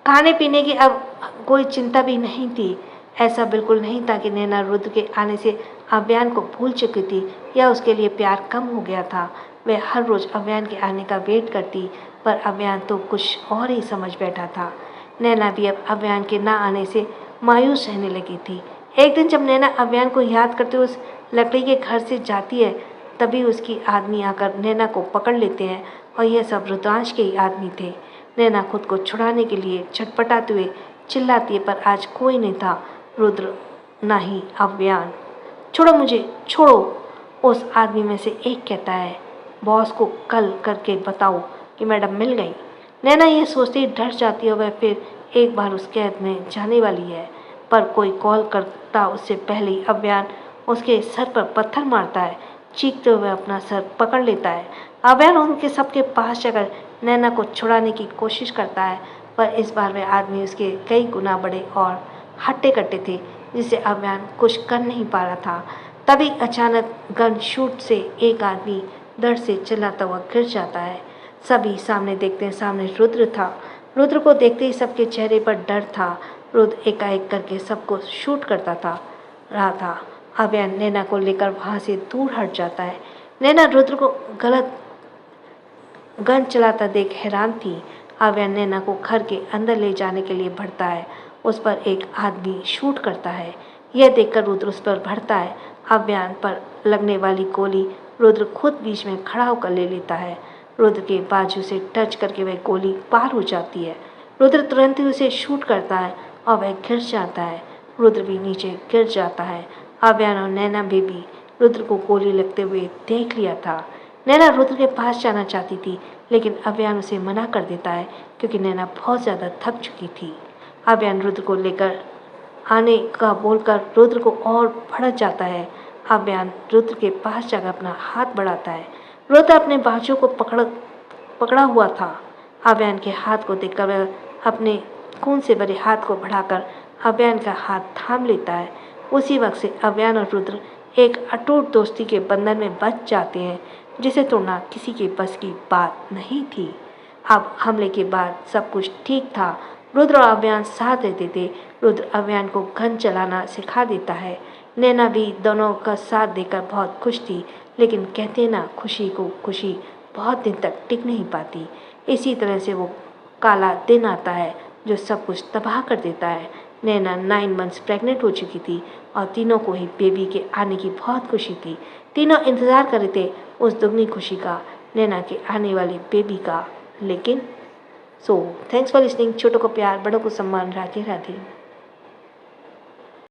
खाने पीने की अब कोई चिंता भी नहीं थी। ऐसा बिल्कुल नहीं था कि नैना रुद्र के आने से अव्यान को भूल चुकी थी या उसके लिए प्यार कम हो गया था। वह हर रोज़ अव्यान के आने का वेट करती, पर अव्यान तो कुछ और ही समझ बैठा था। नैना भी अब अव्यान के ना आने से मायूस रहने लगी थी। एक दिन जब नैना अव्यान को याद करते हुए उस लकड़ी के घर से जाती है, तभी उसकी आदमी आकर नैना को पकड़ लेते हैं, और यह सब रुद्रांश के ही आदमी थे। नैना खुद को छुड़ाने के लिए छटपटाते हुए चिल्लाती है, पर आज कोई नहीं था, रुद्र ना ही अव्यान। छोड़ो मुझे, छोड़ो। उस आदमी में से एक कहता है, बॉस को कल करके बताओ कि मैडम मिल गई। नैना यह सोचते ही डर जाती है। वह फिर एक बार उस कैद में जाने वाली है, पर कोई कॉल करता उससे पहले ही अव्यान उसके सर पर पत्थर मारता है। चीखते हुए अपना सर पकड़ लेता है। अव्यान उनके सबके पास जाकर नैना को छुड़ाने की कोशिश करता है, पर इस बार वह आदमी उसके कई गुना बड़े और हट्टे कट्टे थे, जिसे अव्यान कुछ कर नहीं पा रहा था। तभी अचानक गन शूट से एक आदमी दर्द से चिल्लाता हुआ गिर जाता है। सभी सामने देखते हैं, सामने रुद्र था। रुद्र को देखते ही सबके चेहरे पर डर था। रुद्र एकाएक करके सबको शूट करता रहा था। अव्यान नैना को लेकर वहाँ से दूर हट जाता है। नैना रुद्र को गलत गन चलाता देख हैरान थी। अव्यान नैना को घर के अंदर ले जाने के लिए बढ़ता है। उस पर एक आदमी शूट करता है। यह देखकर रुद्र उस पर बढ़ता है। अव्यान पर लगने वाली गोली रुद्र खुद बीच में खड़ा होकर ले लेता है। रुद्र के बाजू से टच करके वह गोली पार हो जाती है। रुद्र तुरंत ही उसे शूट करता है और वह गिर जाता है। रुद्र भी नीचे गिर जाता है। अव्यान और नैना भी रुद्र को गोली लगते हुए देख लिया था। नैना रुद्र के पास जाना चाहती थी, लेकिन अव्यान उसे मना कर देता है, क्योंकि नैना बहुत ज़्यादा थक चुकी थी। अव्यान रुद्र को लेकर आने का बोलकर रुद्र को और भड़क जाता है। अव्यान रुद्र के पास जाकर अपना हाथ बढ़ाता है। रुद्र अपने बाजू को पकड़ा हुआ था। अव्यान के हाथ को देखकर वह अपने खून से भरे हाथ को बढ़ाकर अव्यान का हाथ थाम लेता है। उसी वक्त से अव्यान और रुद्र एक अटूट दोस्ती के बंधन में बंध जाते हैं, जिसे तोड़ना किसी के बस की बात नहीं थी। अब हमले के बाद सब कुछ ठीक था। रुद्र और अव्यान साथ रहते थे। रुद्र अव्यान को गन चलाना सिखा देता है। नैना भी दोनों का साथ देकर बहुत खुश थी, लेकिन कहते ना, खुशी को खुशी बहुत दिन तक टिक नहीं पाती। इसी तरह से वो काला दिन आता है जो सब कुछ तबाह कर देता है। नैना 9 मंथ्स प्रेग्नेंट हो चुकी थी और तीनों को ही बेबी के आने की बहुत खुशी थी। तीनों इंतज़ार कर रहे थे उस दुगनी खुशी का, नैना के आने वाले बेबी का। लेकिन थैंक्स फॉर लिसनिंग। छोटों को प्यार, बड़ों को सम्मान। राधे राधे।